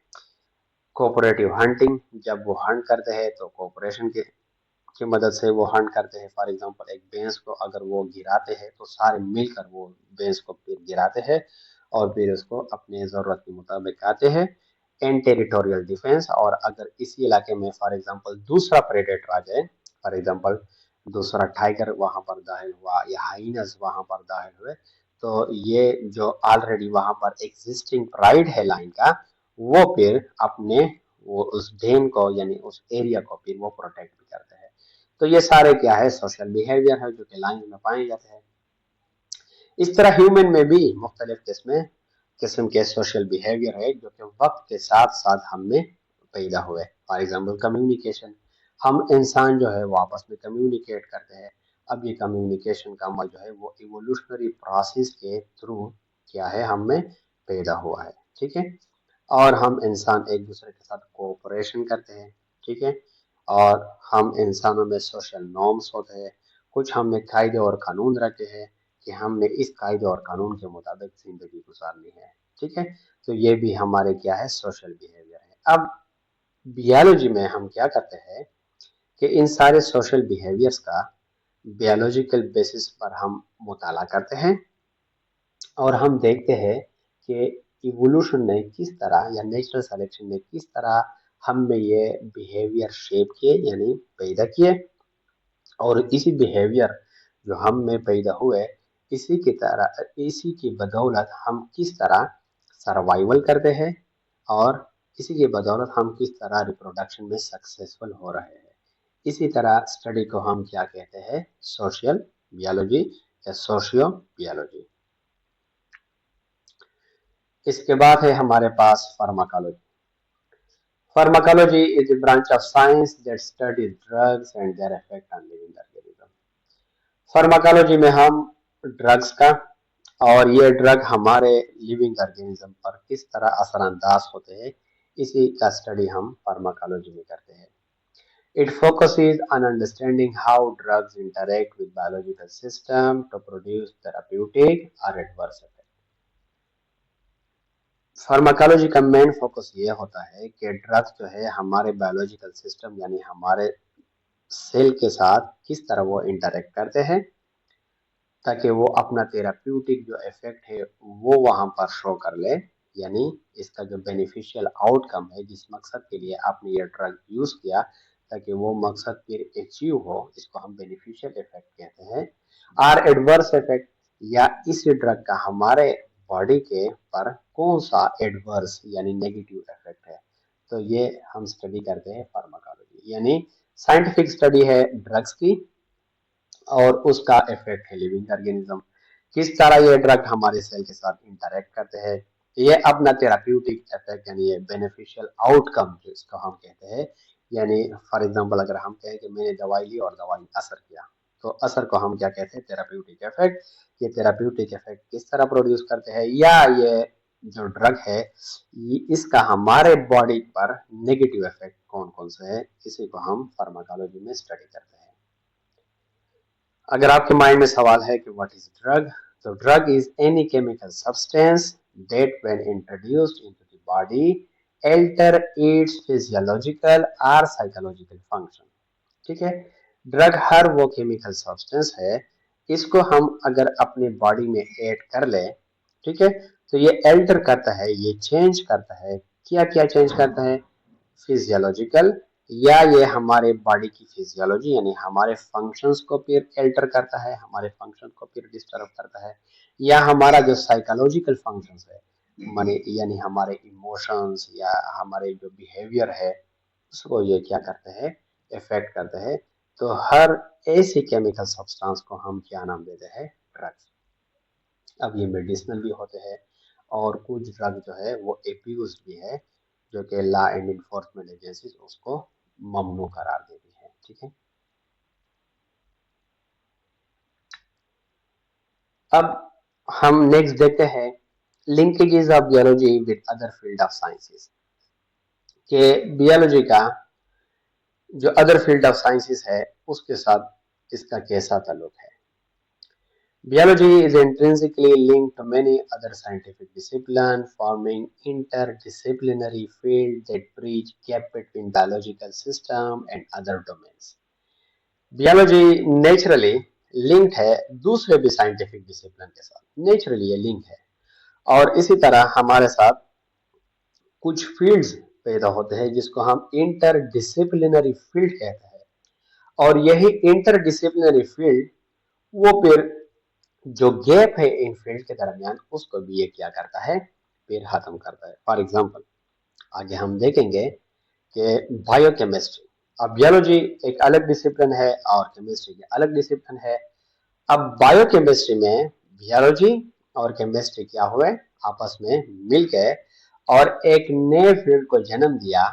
कोऑपरेटिव हंटिंग, जब वो हंट करते हैं तो कोऑपरेशन की मदद से वो हंट करते हैं। फॉर एग्जांपल एक भैंस को अगर वो गिराते हैं तो सारे मिलकर वो भैंस को फिर गिराते हैं और फिर उसको अपने जरूरत के मुताबिक आते हैं। एंड टेरिटोरियल डिफेंस, और अगर इसी इलाके में फॉर एग्जांपल दूसरा प्रेडेटर आ जाए, फॉर एग्जांपल दूसरा टाइगर वहां पर दाखिल हुआ या हाइनस वहां पर दाखिल हुए, तो ये जो ऑलरेडी वहां पर एग्जिस्टिंग प्राइड है लाइन का, वो फिर अपने वो उस डेन को यानी उस एरिया को फिर वो प्रोटेक्ट भी करते हैं। तो ये सारे क्या है, सोशल बिहेवियर है जो कि लाइन में पाए जाते हैं। इस तरह ह्यूमन में भी मुख्तलिफ किस्म के सोशल बिहेवियर है जो कि वक्त के साथ साथ हम में पैदा हुए। फॉर एग्जाम्पल कम्युनिकेशन, हम इंसान जो है वो आपस में कम्युनिकेट करते हैं। अब ये कम्युनिकेशन का अमल जो है वो इवोल्यूशनरी प्रोसेस के थ्रू क्या है हम में पैदा हुआ है, ठीक है। और हम इंसान एक दूसरे के साथ कोऑपरेशन करते हैं, ठीक है। और हम इंसानों में सोशल नॉर्म्स होते हैं, कुछ हमने कायदे और कानून रखे हैं कि हमने इस कायदे और कानून के मुताबिक जिंदगी गुजारनी है, ठीक है। तो ये भी हमारे क्या है, सोशल बिहेवियर है। अब बियोलॉजी में हम क्या करते हैं कि इन सारे सोशल बिहेवियर्स का बायोलॉजिकल बेसिस पर हम मुताला करते हैं और हम देखते हैं कि इवोल्यूशन ने किस तरह या नेचुरल सिलेक्शन ने किस तरह हम में ये बिहेवियर शेप किए यानी पैदा किए। और इसी बिहेवियर जो हम में पैदा हुए, इसी की बदौलत हम किस तरह सर्वाइवल करते हैं और इसी की बदौलत हम किस तरह रिप्रोडक्शन में सक्सेसफुल हो रहे हैं। इसी तरह स्टडी को हम क्या कहते हैं, सोशल बियोलॉजी या सोशियो बियोलॉजी। इसके बाद है हमारे पास pharmacology. Pharmacology is a branch of science that studies drugs and their effect on living organisms. Pharmacology में हम ड्रग्स का और ये ड्रग हमारे लिविंग ऑर्गेनिज्म पर किस तरह असरअंदाज होते हैं, इसी का स्टडी हम फार्माकोलॉजी में करते हैं। It focuses on understanding how drugs interact with biological system to produce therapeutic or adverse effects. Pharmacology का मेन फोकस ये होता है कि ड्रग्स जो है हमारे बायोलॉजिकल सिस्टम यानी हमारे सेल के साथ किस तरह वो इंटरेक्ट करते हैं ताकि वो अपना थेराप्यूटिक जो इफेक्ट है वो वहां पर शो कर ले, यानी इसका जो बेनिफिशियल आउटकम है जिस मकसद के लिए आपने ये ड्रग यूज किया ताकि वो मकसद फिर अचीव हो, इसको हम बेनिफिशियल इफेक्ट कहते हैं। और एडवर्स इफेक्ट, या इस ड्रग का हमारे बॉडी के पर कौन सा एडवर्स यानी नेगेटिव इफेक्ट है, तो ये हम स्टडी करते हैं फार्माकोलॉजी, यानी साइंटिफिक स्टडी है ड्रग्स की और उसका इफेक्ट है लिविंग ऑर्गेनिज्म, किस तरह ये ड्रग हमारे सेल के साथ इंटरेक्ट करते हैं, ये अपना थेराप्यूटिक इफेक्ट यानी ये बेनिफिशियल आउटकम जिसको हम कहते हैं। यानी फॉर एग्जांपल अगर हम कहें कि मैंने दवाई ली और दवाई असर किया, तो असर को हम क्या कहते हैं, थेराप्यूटिक इफेक्ट। ये थेराप्यूटिक इफेक्ट किस तरह प्रोड्यूस करते हैं या ये जो ड्रग है इसका हमारे बॉडी पर नेगेटिव इफेक्ट कौन कौन से है, इसी को हम फार्माकोलॉजी में स्टडी करते हैं। अगर आपके माइंड में सवाल है कि व्हाट इज ड्रग, तो drug is any chemical substance that when introduced into the body alter its physiological और साइकोलॉजिकल फंक्शन, ठीक है। ड्रग हर वो केमिकल सब्सटेंस है, इसको हम अगर अपने बॉडी में ऐड कर ले, ठीक है, तो ये एल्टर करता है, ये चेंज करता है, क्या क्या चेंज करता है, फिजियोलॉजिकल या ये हमारे बॉडी की फिजियोलॉजी यानी हमारे फंक्शंस को फिर एल्टर करता है, हमारे फंक्शन को फिर डिस्टर्ब करता है, या हमारा जो साइकोलॉजिकल फंक्शंस है माने यानी हमारे इमोशंस या हमारे जो बिहेवियर है उसको ये क्या करते हैं, इफेक्ट करते हैं। तो हर ऐसी केमिकल सब्सटेंस को हम क्या नाम देते हैं, ड्रग्स। अब ये मेडिसिनल भी होते हैं और कुछ ड्रग जो है वो एब्यूज भी है, जो कि लॉ एंड इन्फोर्समेंट एजेंसीज उसको ममनू करार देती है। ठीक है, अब हम नेक्स्ट देखते हैं linkages of biology with other field of sciences, के बियोलॉजी का जो अदर फील्ड ऑफ साइंसेस है उसके साथ इसका कैसा ताल्लुक है। Biology is intrinsically linked to many other scientific disciplines, forming interdisciplinary fields that bridge gap between biological system and other domains. Biology naturally linked है दूसरे भी साइंटिफिक डिसिप्लिन के साथ, नेचुरली ये लिंक है। और इसी तरह हमारे साथ कुछ फील्ड्स पैदा होते हैं जिसको हम इंटरडिसिप्लिनरी फील्ड कहते हैं, और यही इंटरडिसिप्लिनरी फील्ड वो फिर जो गैप है इन फील्ड के दरमियान उसको भी ये क्या करता है, फिर खत्म करता है। फॉर एग्जाम्पल आगे हम देखेंगे कि बायोकेमिस्ट्री, अब बियोलॉजी एक अलग डिसिप्लिन है और केमिस्ट्री एक अलग डिसिप्लिन है। अब बायोकेमिस्ट्री में बियोलॉजी और केमिस्ट्री क्या हुए, आपस में मिल गए और एक नए फील्ड को जन्म दिया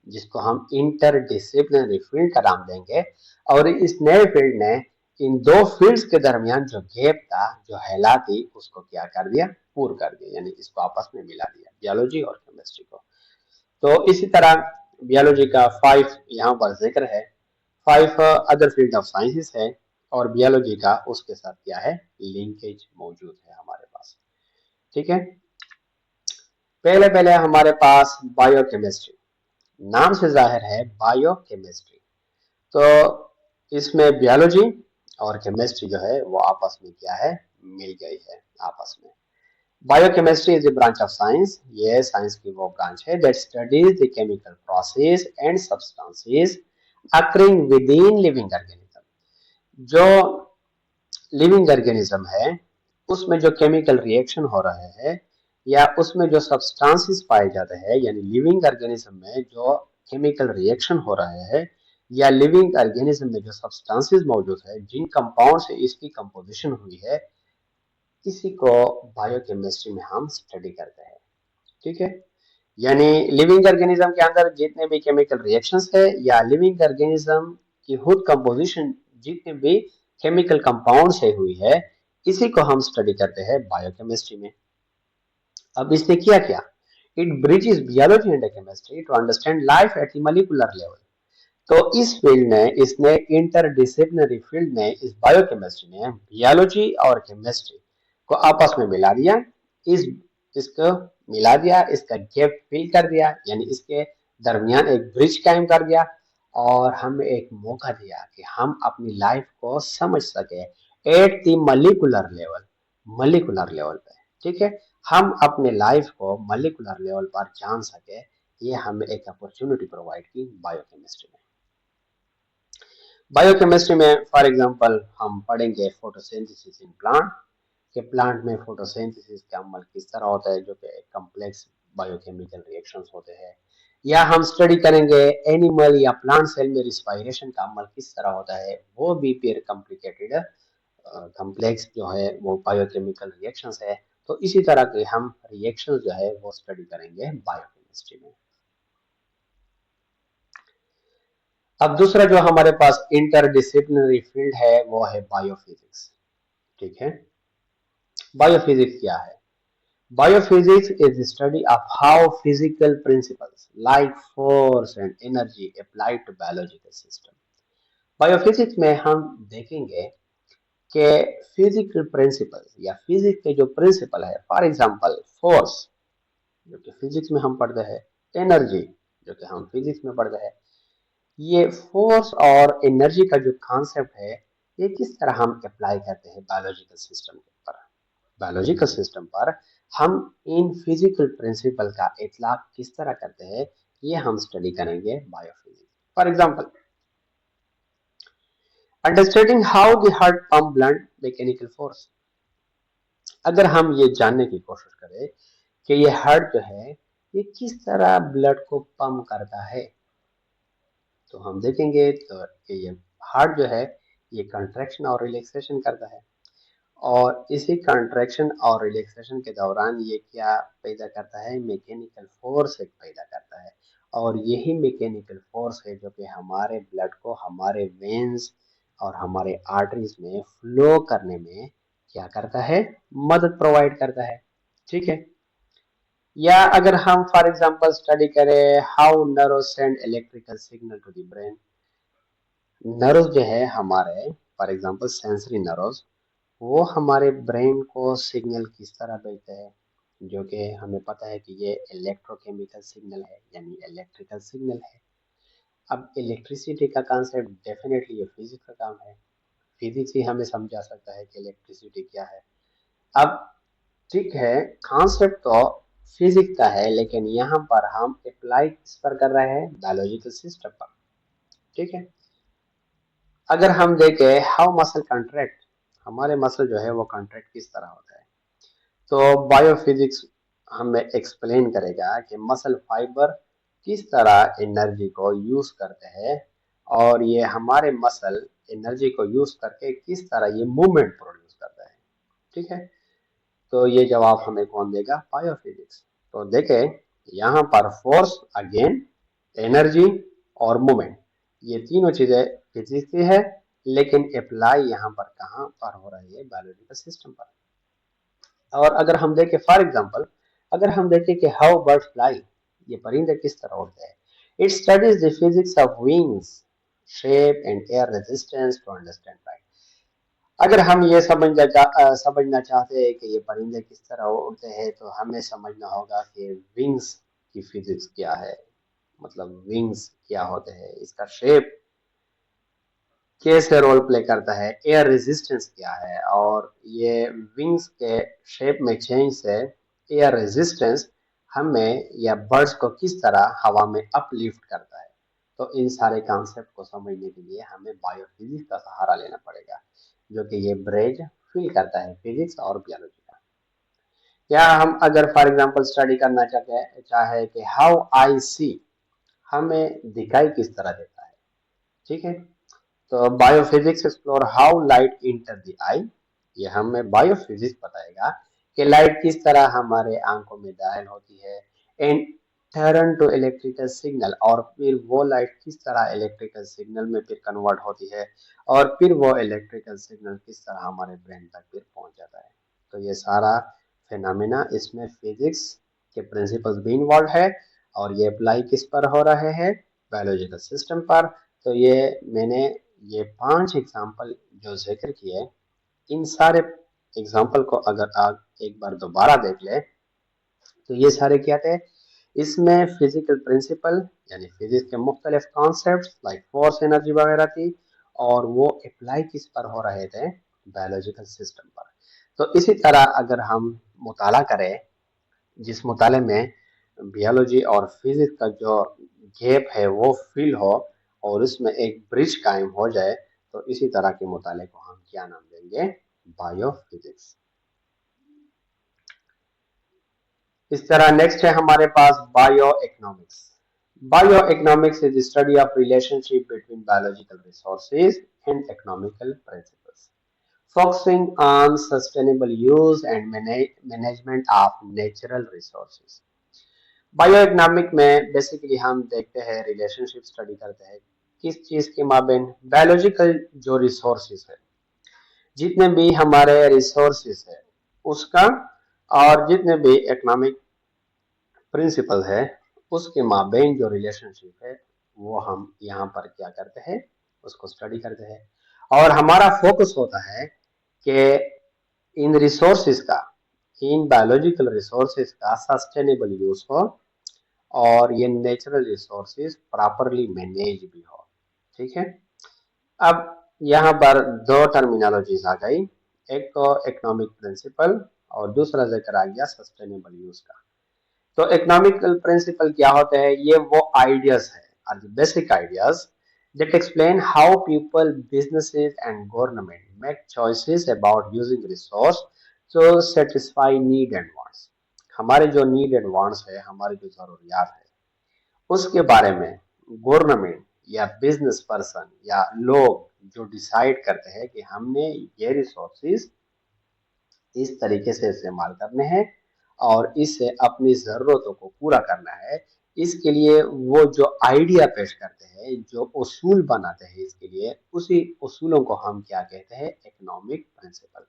जिसको हम इंटरडिसिप्लिनरी फील्ड का नाम देंगे। और इस नए फील्ड ने इन दो फील्ड्स के दरमियान जो गैप था, जो हैला थी, उसको क्या कर दिया, पूर्ण कर दिया, यानी इसको आपस में मिला दिया, बियोलॉजी और केमिस्ट्री को। तो इसी तरह बियोलॉजी का 5 यहाँ पर जिक्र है, 5 अदर फील्ड ऑफ साइंसेस है, और बियोलॉजी का उसके साथ क्या है, लिंकेज मौजूद है हमारे पास। ठीक है, पहले पहले हमारे पास बायोकेमिस्ट्री, नाम से जाहिर है बायोकेमिस्ट्री। तो इसमें बियोलॉजी और केमिस्ट्री जो है वो आपस में क्या है, मिल गई है आपस में। Biochemistry is a branch of science, ये साइंस की वो ब्रांच है that studies the chemical process and substances occurring with in living organism. जो लिविंग ऑर्गेनिज्म है उसमें जो केमिकल रिएक्शन हो रहे हैं या उसमें जो सब्सटेंसेस पाए जाते हैं, यानी लिविंग ऑर्गेनिज्म में जो केमिकल रिएक्शन हो रहे हैं या लिविंग ऑर्गेनिज्म में जो सब्सटेंसेस मौजूद है, जिन कंपाउंड से इसकी कंपोजिशन हुई है, इसी को बायोकेमिस्ट्री में हम स्टडी करते हैं। ठीक है, यानी लिविंग ऑर्गेनिज्म के अंदर जितने भी केमिकल रिएक्शंस है या लिविंग ऑर्गेनिज्म की खुद कंपोजिशन जितने भी केमिकल कंपाउंड से हुई है, इसी को हम स्टडी करते हैं बायोकेमिस्ट्री में। अब इसने किया क्या, it bridges biology and chemistry to understand life at the molecular level. तो इस फील्ड ने, इसने इंटरडिसिप्लिनरी फील्ड ने, इस बायोकेमिस्ट्री ने बियोलॉजी और केमिस्ट्री को आपस में मिला दिया, इस इसको मिला दिया, इसका गैप फिल कर दिया, यानी इसके दरमियान एक ब्रिज कायम कर दिया और हमें एक मौका दिया कि हम अपनी लाइफ को समझ सके eight the molecular level, molecular level पे। ठीक है, हम अपने लाइफ को मॉलिक्यूलर लेवल पर जान सके, ये हमें एक अपॉर्चुनिटी प्रोवाइड की बायोकेमिस्ट्री में। बायोकेमिस्ट्री में फॉर एग्जांपल हम पढ़ेंगे फोटोसिंथेसिस इन प्लांट, कि प्लांट में फोटोसिंथेसिस का अमल किस तरह होता है, जो कि कॉम्प्लेक्स बायोकेमिकल रिएक्शंस होते हैं। या हम स्टडी करेंगे एनिमल या प्लांट सेल में रिस्पायरेशन का अमल किस तरह होता है, वो भी फिर कॉम्प्लिकेटेड कॉम्प्लेक्स जो है वो बायोकेमिकल रिएक्शंस है। तो इसी तरह के हम रिएक्शंस जो है वो स्टडी करेंगे बायोकेमिस्ट्री में। अब दूसरा जो हमारे पास इंटरडिसिप्लिनरी फील्ड है वो है बायोफिजिक्स। ठीक है, बायोफिजिक्स क्या है, biophysics is the study of how physical principles like force and energy applied to biological system. Biophysics में हम देखेंगे कि फिजिकल प्रिंसिपल्स या फिजिक्स के जो प्रिंसिपल है, फॉर एग्जांपल फोर्स जो कि फिजिक्स में हम पढ़ते हैं, एनर्जी जो कि हम फिजिक्स में पढ़ते हैं, ये फोर्स और एनर्जी का जो कॉन्सेप्ट है ये किस तरह हम अप्लाई करते हैं बायोलॉजिकल सिस्टम के ऊपर, बायोलॉजिकल सिस्टम पर हम इन फिजिकल प्रिंसिपल का इतलाक किस तरह करते हैं, ये हम स्टडी करेंगे biophysics. For example, understanding how the heart pump blood mechanical force. अगर हम ये जानने की कोशिश करें कि ये हार्ट जो है ये किस तरह ब्लड को पंप करता है, तो हम देखेंगे तो कि ये हार्ट जो है ये कंट्रैक्शन और रिलैक्सेशन करता है, और इसी कंट्रैक्शन और रिलैक्सेशन के दौरान ये क्या पैदा करता है, मैकेनिकल फोर्स एक पैदा करता है। और यही मैकेनिकल फोर्स है जो कि हमारे ब्लड को हमारे वेन्स और हमारे आर्टरीज में फ्लो करने में क्या करता है, मदद प्रोवाइड करता है। ठीक है। या अगर हम फॉर एग्जांपल स्टडी करें how nerve send electrical signal to the brain. Nerve जो है हमारे फॉर एग्जांपल सेंसरी नर्व्स, वो हमारे ब्रेन को सिग्नल किस तरह भेजते हैं, जो कि हमें पता है कि ये इलेक्ट्रोकेमिकल सिग्नल है, यानी इलेक्ट्रिकल सिग्नल है। अब इलेक्ट्रिसिटी का कॉन्सेप्ट डेफिनेटली ये फिजिक्स का काम है, फिजिक्स ही हमें समझा सकता है कि इलेक्ट्रिसिटी क्या है। अब ठीक है, कॉन्सेप्ट तो फिजिक्स का है, लेकिन यहाँ पर हम अप्लाई किस पर कर रहे हैं, बायोलॉजिकल सिस्टम पर। ठीक है। अगर हम देखें हाउ मसल कंट्रैक्ट, हमारे मसल जो है वो कंट्रैक्ट किस तरह होता है, तो बायोफिजिक्स हमें एक्सप्लेन करेगा कि मसल फाइबर किस तरह एनर्जी को यूज करते हैं, और ये हमारे मसल एनर्जी को यूज करके किस तरह ये मूवमेंट प्रोड्यूस करता है। ठीक है। तो ये जवाब हमें कौन देगा, बायोफिजिक्स। तो देखें यहाँ पर फोर्स अगेन, एनर्जी और मूवमेंट, ये तीनों चीजें फिजिक्स की है, लेकिन अप्लाई यहाँ पर कहाँ पर हो रही है, बायोलॉजिकल सिस्टम पर। और अगर हम देखें फॉर एग्जांपल, अगर हम देखें कि हाउ बर्ड्स फ्लाई, ये परिंदे किस तरह उड़ते हैं, it studies the physics of wings, shape and air resistance to understand flight. अगर हम ये समझना चाहते हैं कि ये परिंदे किस तरह उड़ते हैं, तो हमें समझना होगा कि विंग्स की फिजिक्स क्या है, मतलब विंग्स क्या होते हैं, इसका शेप कैसे रोल प्ले करता है, एयर रेजिस्टेंस क्या है, और ये विंग्स के शेप में चेंज से एयर रेजिस्टेंस हमें या बर्ड्स को किस तरह हवा में अपलिफ्ट करता है। तो इन सारे कॉन्सेप्ट को समझने के लिए हमें बायोफिजिक्स का सहारा लेना पड़ेगा, जो कि ये ब्रिज फील करता है फिजिक्स और बियोलॉजी का। या हम अगर फॉर एग्जांपल स्टडी करना चाहे कि हाउ आई सी, हमें दिखाई किस तरह देता है। ठीक है। तो biophysics explore how light enter the eye, ये हमें बायोफिजिक्स बताएगा कि लाइट किस तरह हमारे आंखों में दाखिल होती है and turn to electrical signal, और फिर वो लाइट किस तरह इलेक्ट्रिकल सिग्नल में फिर कन्वर्ट होती है, और फिर वो इलेक्ट्रिकल सिग्नल किस तरह हमारे ब्रेन तक फिर पहुंच जाता है। तो ये सारा फिनोमेना, इसमें फिजिक्स के प्रिंसिपल्स भी इन्वॉल्व है, और ये अप्लाई किस पर हो रहे हैं, बायोलॉजिकल सिस्टम पर। तो ये मैंने ये 5 एग्जाम्पल जो जिक्र किए, इन सारे एग्जाम्पल को अगर आप एक बार दोबारा देख ले, तो ये सारे क्या थे, इसमें फिजिकल प्रिंसिपल यानी फिजिक्स के मुख्तलिफ कॉन्सेप्ट लाइक फोर्स, एनर्जी वगैरह थी, और वो अप्लाई किस पर हो रहे थे, बायोलॉजिकल सिस्टम पर। तो इसी तरह अगर हम मुताला करें, जिस मुताले में बियोलॉजी और फिजिक्स का जो गैप है वो फिल हो, और उसमें एक ब्रिज कायम हो जाए, तो इसी तरह के मुताले को हम क्या नाम देंगे, बायोफिजिक्स। इस तरह नेक्स्ट है हमारे पास bio economics. Bio economics is study of relationship between biological resources and economical principles, focusing on sustainable use and management of natural resources। Bio economic में बेसिकली हम देखते हैं, रिलेशनशिप स्टडी करते हैं किस चीज के माबेन, बायोलॉजिकल जो रिसोर्सेज है, जितने भी हमारे रिसोर्सेज है उसका, और जितने भी इकोनॉमिक प्रिंसिपल है उसके माबेन जो रिलेशनशिप है, वो हम यहाँ पर क्या करते हैं, उसको स्टडी करते हैं। और हमारा फोकस होता है कि इन रिसोर्सेज का, इन बायोलॉजिकल रिसोर्सेज का सस्टेनेबल यूज हो, और ये नेचुरल रिसोर्सेज प्रॉपरली मैनेज भी हो। ठीक है। अब यहाँ पर दो टर्मिनोलॉजीज आ गई, एक तो इकोनॉमिक प्रिंसिपल और दूसरा जिक्र आ गया सस्टेनेबल यूज का। तो इकोनॉमिकल प्रिंसिपल क्या होते हैं, ये वो आइडियाज है are the basic ideas that explain how people, businesses, and government make choices about using resource to satisfy need and wants. हमारे जो नीड एंड वांट्स है, हमारी जो जरूरियात है, उसके बारे में गवर्नमेंट या बिजनेस पर्सन या लोग जो डिसाइड करते हैं कि हमने ये रिसोर्सेज इस तरीके से इस्तेमाल करने हैं और इससे अपनी जरूरतों को पूरा करना है। इसके लिए वो जो आइडिया पेश करते हैं, जो उसूल बनाते हैं इसके लिए, उसी उसूलों को हम क्या कहते हैं? Economic principal.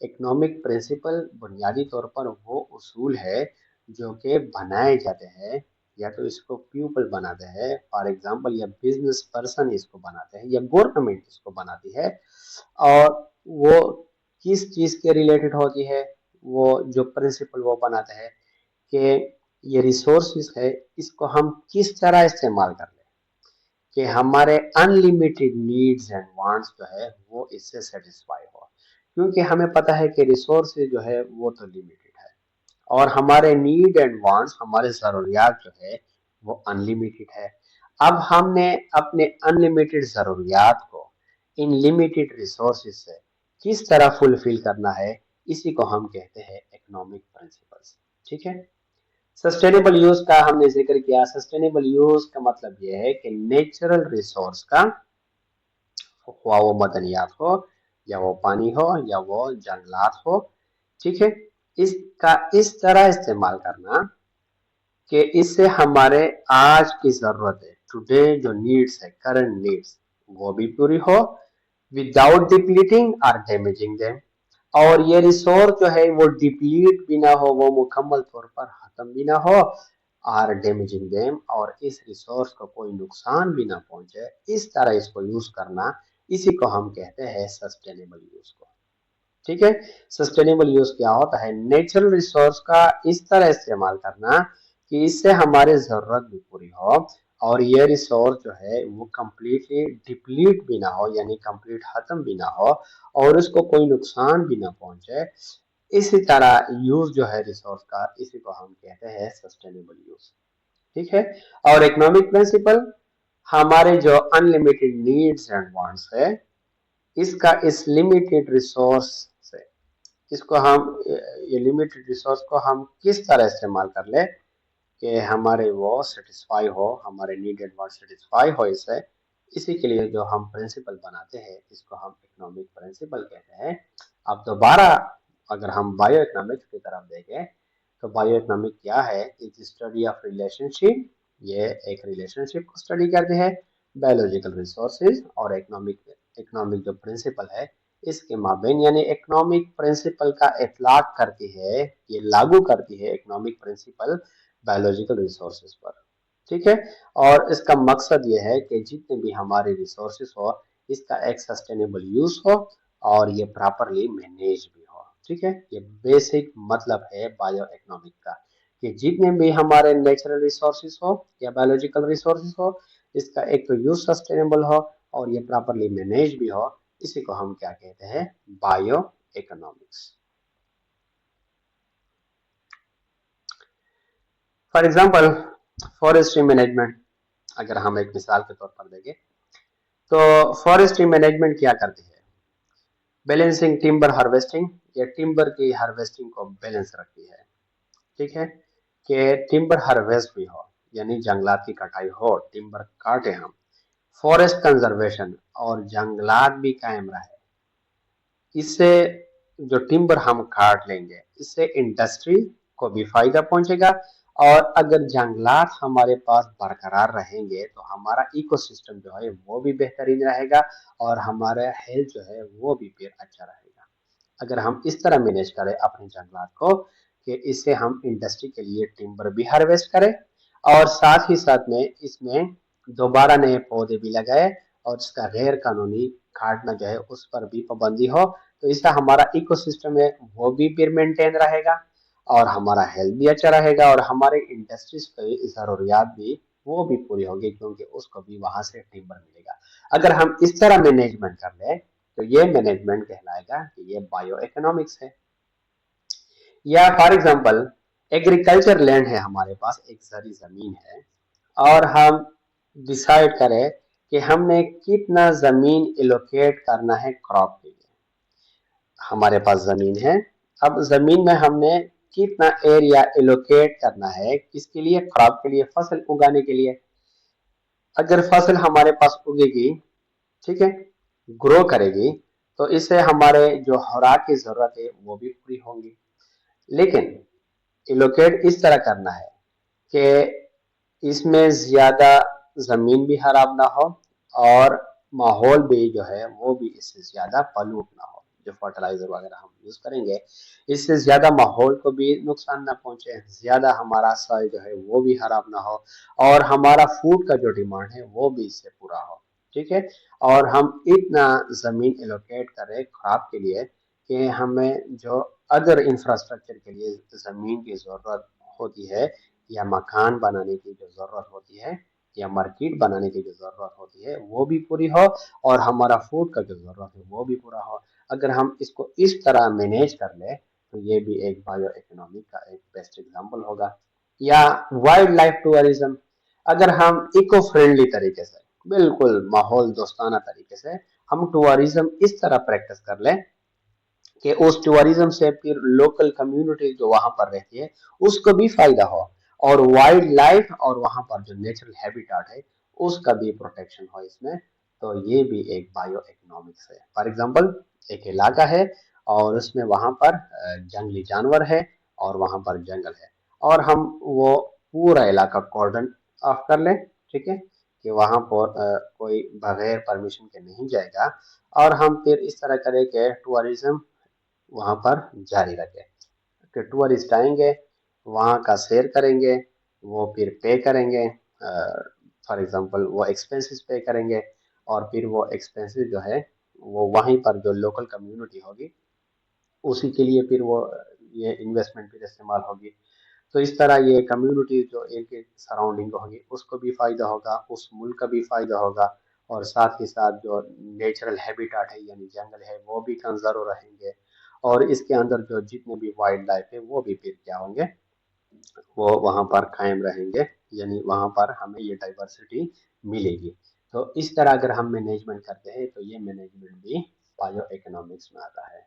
इकोनॉमिक प्रिंसिपल बुनियादी तौर पर वो उसूल है जो कि बनाए जाते हैं, या तो इसको पीपल बनाते हैं, फॉर एग्जांपल, या बिजनेस पर्सन इसको बनाते हैं, या गवर्नमेंट इसको बनाती है। और वो किस चीज के रिलेटेड होती है? वो जो प्रिंसिपल वो बनाते हैं कि ये रिसोर्सेज है, इसको हम किस तरह इस्तेमाल कर लें कि हमारे अनलिमिटेड नीड्स एंड वांट्स जो है वो इससे सेटिस्फाई हो। क्योंकि हमें पता है कि रिसोर्सेज जो है वो तो लिमिटेड है और हमारे नीड एंड वांट्स, हमारे जरूरियात जो है वो अनलिमिटेड है। अब हमने अपने अनलिमिटेड जरूरियात को इन लिमिटेड रिसोर्सेज से किस तरह फुलफिल करना है, इसी को हम कहते हैं इकोनॉमिक प्रिंसिपल्स। ठीक है। सस्टेनेबल यूज का हमने जिक्र किया। सस्टेनेबल यूज का मतलब यह है कि नेचुरल रिसोर्स का, हुआ वो मदनियात हो या वो पानी हो या वो जंगलात हो, ठीक है, इसका इस तरह इस्तेमाल करना कि इससे हमारे आज की जरूरत है, टुडे जो नीड्स है, करंट नीड्स, वो भी पूरी हो विदाउट डिप्लीटिंग और डैमेजिंग देम। और ये रिसोर्स जो है वो डिप्लीट भी ना हो, वो मुकम्मल तौर पर खत्म भी ना हो, और डैमेजिंग देम, और इस रिसोर्स को कोई नुकसान भी ना पहुंचे, इस तरह इसको यूज करना, इसी को हम कहते हैं सस्टेनेबल यूज को। ठीक है। सस्टेनेबल यूज क्या होता है? नेचुरल रिसोर्स का इस तरह इस्तेमाल करना कि इससे हमारी जरूरत भी पूरी हो और ये रिसोर्स जो है वो कंप्लीटली डिप्लीट भी ना हो, यानी कंप्लीट खत्म भी ना हो, और उसको कोई नुकसान भी ना पहुंचे। इसी तरह यूज जो है रिसोर्स का, इसी को हम कहते हैं सस्टेनेबल यूज। ठीक है। और इकोनॉमिक प्रिंसिपल, हमारे जो अनलिमिटेड नीड्स एंड वांट्स है, इसका इस लिमिटेड रिसोर्स से, इसको हम, ये लिमिटेड रिसोर्स को हम किस तरह इस्तेमाल कर ले कि हमारे वो सेटिस्फाई हो, हमारे नीड एंड वांट सेटिस्फाई हो इससे, इसी के लिए जो हम प्रिंसिपल बनाते हैं, इसको हम इकोनॉमिक प्रिंसिपल कहते हैं। अब दोबारा अगर हम बायो इकोनॉमिक्स की तरफ देखें, तो बायो इकोनॉमिक क्या है? It's study of relationship. ये एक रिलेशनशिप को स्टडी करते हैं बायोलॉजिकल रिसोर्सेज और इकोनॉमिक जो प्रिंसिपल है इसके माबेन, यानी इकोनॉमिक प्रिंसिपल का इतलाक करती है, ये लागू करती है इकोनॉमिक प्रिंसिपल बायोलॉजिकल रिसोर्सेज पर। ठीक है। और इसका मकसद ये है कि जितने भी हमारे रिसोर्सेज हो, इसका एक सस्टेनेबल यूज हो और ये प्रॉपरली मैनेज भी हो। ठीक है। ये बेसिक मतलब है बायो इकोनॉमिक का कि जितने भी हमारे नेचुरल रिसोर्सेज हो या बायोलॉजिकल रिसोर्सेज हो, इसका एक तो यूज सस्टेनेबल हो और ये प्रॉपरली मैनेज भी हो, इसी को हम क्या कहते हैं? Bio economics. For example, forestry management, अगर हम एक मिसाल के तौर पर देखें, तो फॉरेस्ट्री मैनेजमेंट क्या करती है? बैलेंसिंग टिम्बर हार्वेस्टिंग, या टिम्बर की हार्वेस्टिंग को बैलेंस रखती है। ठीक है। कि टिम्बर हार्वेस्ट भी हो, यानी जंगलात की कटाई हो, टिम्बर काटे हम, फॉरेस्ट कंजर्वेशन, और जंगलात भी कायम रहे। इससे जो टिम्बर हम काट लेंगे, इससे इंडस्ट्री को भी फायदा पहुंचेगा, और अगर जंगलात हमारे पास बरकरार रहेंगे तो हमारा इकोसिस्टम जो है वो भी बेहतरीन रहेगा और हमारा हेल्थ जो है वो भी फिर अच्छा रहेगा। अगर हम इस तरह मैनेज करें अपने जंगलात को कि इससे हम इंडस्ट्री के लिए टिम्बर भी हार्वेस्ट करें और साथ ही साथ में इसमें दोबारा नए पौधे भी लगाए और इसका गैर कानूनी काटना जो है उस पर भी पाबंदी हो, तो इससे हमारा इकोसिस्टम है वो भी फिर मेंटेन रहेगा और हमारा हेल्थ भी अच्छा रहेगा और हमारे इंडस्ट्रीज की जरूरियात भी वो भी पूरी होगी, क्योंकि उसको भी वहां से टिम्बर मिलेगा। अगर हम इस तरह मैनेजमेंट कर ले तो ये मैनेजमेंट कहलाएगा कि ये बायो इकोनॉमिक्स है। या फॉर एग्जांपल, एग्रीकल्चर लैंड है हमारे पास, एक सारी जमीन है और हम डिसाइड करें कि हमने कितना जमीन एलोकेट करना है क्रॉप के लिए। हमारे पास जमीन है, अब जमीन में हमने कितना एरिया एलोकेट करना है, किसके लिए? क्रॉप के लिए, फसल उगाने के लिए। अगर फसल हमारे पास उगेगी, ठीक है, ग्रो करेगी, तो इससे हमारे जो खुराक की जरूरत है वो भी पूरी होंगी। लेकिन एलोकेट इस तरह करना है कि इसमें ज्यादा जमीन भी खराब ना हो और माहौल भी जो है वो भी इससे ज्यादा पॉल्यूट ना हो। जो फर्टिलाइजर वगैरह हम यूज करेंगे, इससे ज्यादा माहौल को भी नुकसान ना पहुंचे, ज्यादा हमारा सॉइल जो है वो भी खराब ना हो और हमारा फूड का जो डिमांड है वो भी इससे पूरा हो। ठीक है, और हम इतना जमीन एलोकेट करें क्रॉप के लिए कि हमें जो अदर इंफ्रास्ट्रक्चर के लिए जमीन की जरूरत होती है, या मकान बनाने की जो जरूरत होती है, या मार्केट बनाने की जो जरूरत होती है वो भी पूरी हो और हमारा फूड का जो जरूरत है वो भी पूरा हो। अगर हम इसको इस तरह मैनेज कर ले तो ये भी एक बायो इकोनॉमी का एक बेस्ट एग्जांपल होगा। या वाइल्ड लाइफ टूरिज्म, अगर हम इको फ्रेंडली तरीके से, बिल्कुल माहौल दोस्ताना तरीके से हम टूरिज्म इस तरह प्रैक्टिस कर ले कि उस टूरिज्म से फिर लोकल कम्युनिटी जो वहां पर रहती है उसको भी फायदा हो और वाइल्ड लाइफ और वहां पर जो नेचुरल हैबिटेट है उसका भी प्रोटेक्शन हो इसमें, तो ये भी एक बायो इकोनॉमिक्स है। फॉर एग्जांपल, एक इलाका है और उसमें वहां पर जंगली जानवर है और वहां पर जंगल है, और हम वो पूरा इलाका कॉर्डन ऑफ कर ले, ठीक है, कि वहां पर कोई बगैर परमिशन के नहीं जाएगा, और हम फिर इस तरह करें कि टूरिज्म वहां पर जारी रखे कि टूरिस्ट आएंगे, वहां का सैर करेंगे, वो फिर पे करेंगे, फॉर एग्जांपल वो एक्सपेंसेस पे करेंगे, और फिर वो एक्सपेंसेस जो है वो वहीं पर जो लोकल कम्युनिटी होगी उसी के लिए फिर वो ये इन्वेस्टमेंट फिर इस्तेमाल होगी। तो इस तरह ये कम्युनिटी जो इनके सराउंडिंग होगी उसको भी फायदा होगा, उस मुल्क का भी फायदा होगा, और साथ ही साथ जो नेचुरल हैबिटेट है यानी जंगल है वो भी कंजर्व रहेंगे, और इसके अंदर जो जितने भी वाइल्ड लाइफ है वो भी फिर क्या होंगे, वो वहां पर कायम रहेंगे, यानी वहां पर हमें ये डाइवर्सिटी मिलेगी। तो इस तरह अगर हम मैनेजमेंट करते हैं तो ये मैनेजमेंट भी बायो इकोनॉमिक्स में आता है।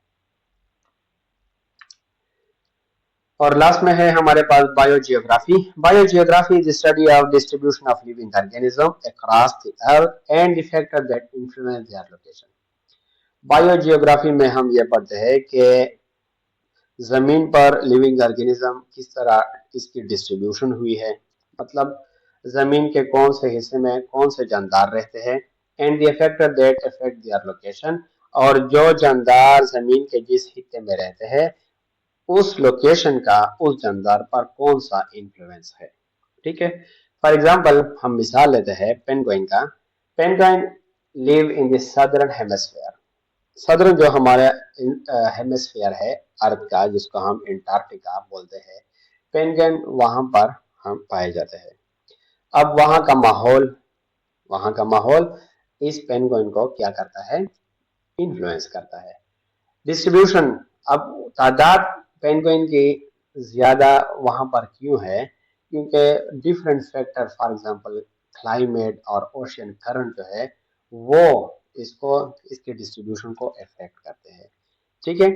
और लास्ट में है हमारे पास biogeography. Biogeography is study of distribution of living organism across the earth and the factor that influence their location. Biogeography में हम ये पढ़ते हैं कि जमीन पर लिविंग ऑर्गेनिज्म किस तरह इसकी डिस्ट्रीब्यूशन हुई है, मतलब जमीन के कौन से हिस्से में कौन से जानदार रहते हैं, and the factor that affect their location, और जो जानदार जमीन के जिस हिस्से में रहते हैं उस लोकेशन का उस जानदार पर कौन सा इन्फ्लुएंस है। ठीक है, फॉर एग्जाम्पल हम मिसाल लेते हैं पेंगुइन का। Penguin live in the southern hemisphere. Southern जो हमारा हेमिस्फीयर है अर्थ का, जिसको हम एंटार्क्टिका बोलते हैं, पेंगुइन वहां पर हम पाए जाते हैं। अब वहां का माहौल इस पेंगुइन को क्या करता है, इन्फ्लुएंस करता है। डिस्ट्रीब्यूशन, अब तादाद पेंगुइन की ज्यादा वहां पर क्यों है, क्योंकि different factor, for example climate और ओशियन करंट जो है वो इसको इसके डिस्ट्रीब्यूशन को अफेक्ट करते हैं। ठीक है,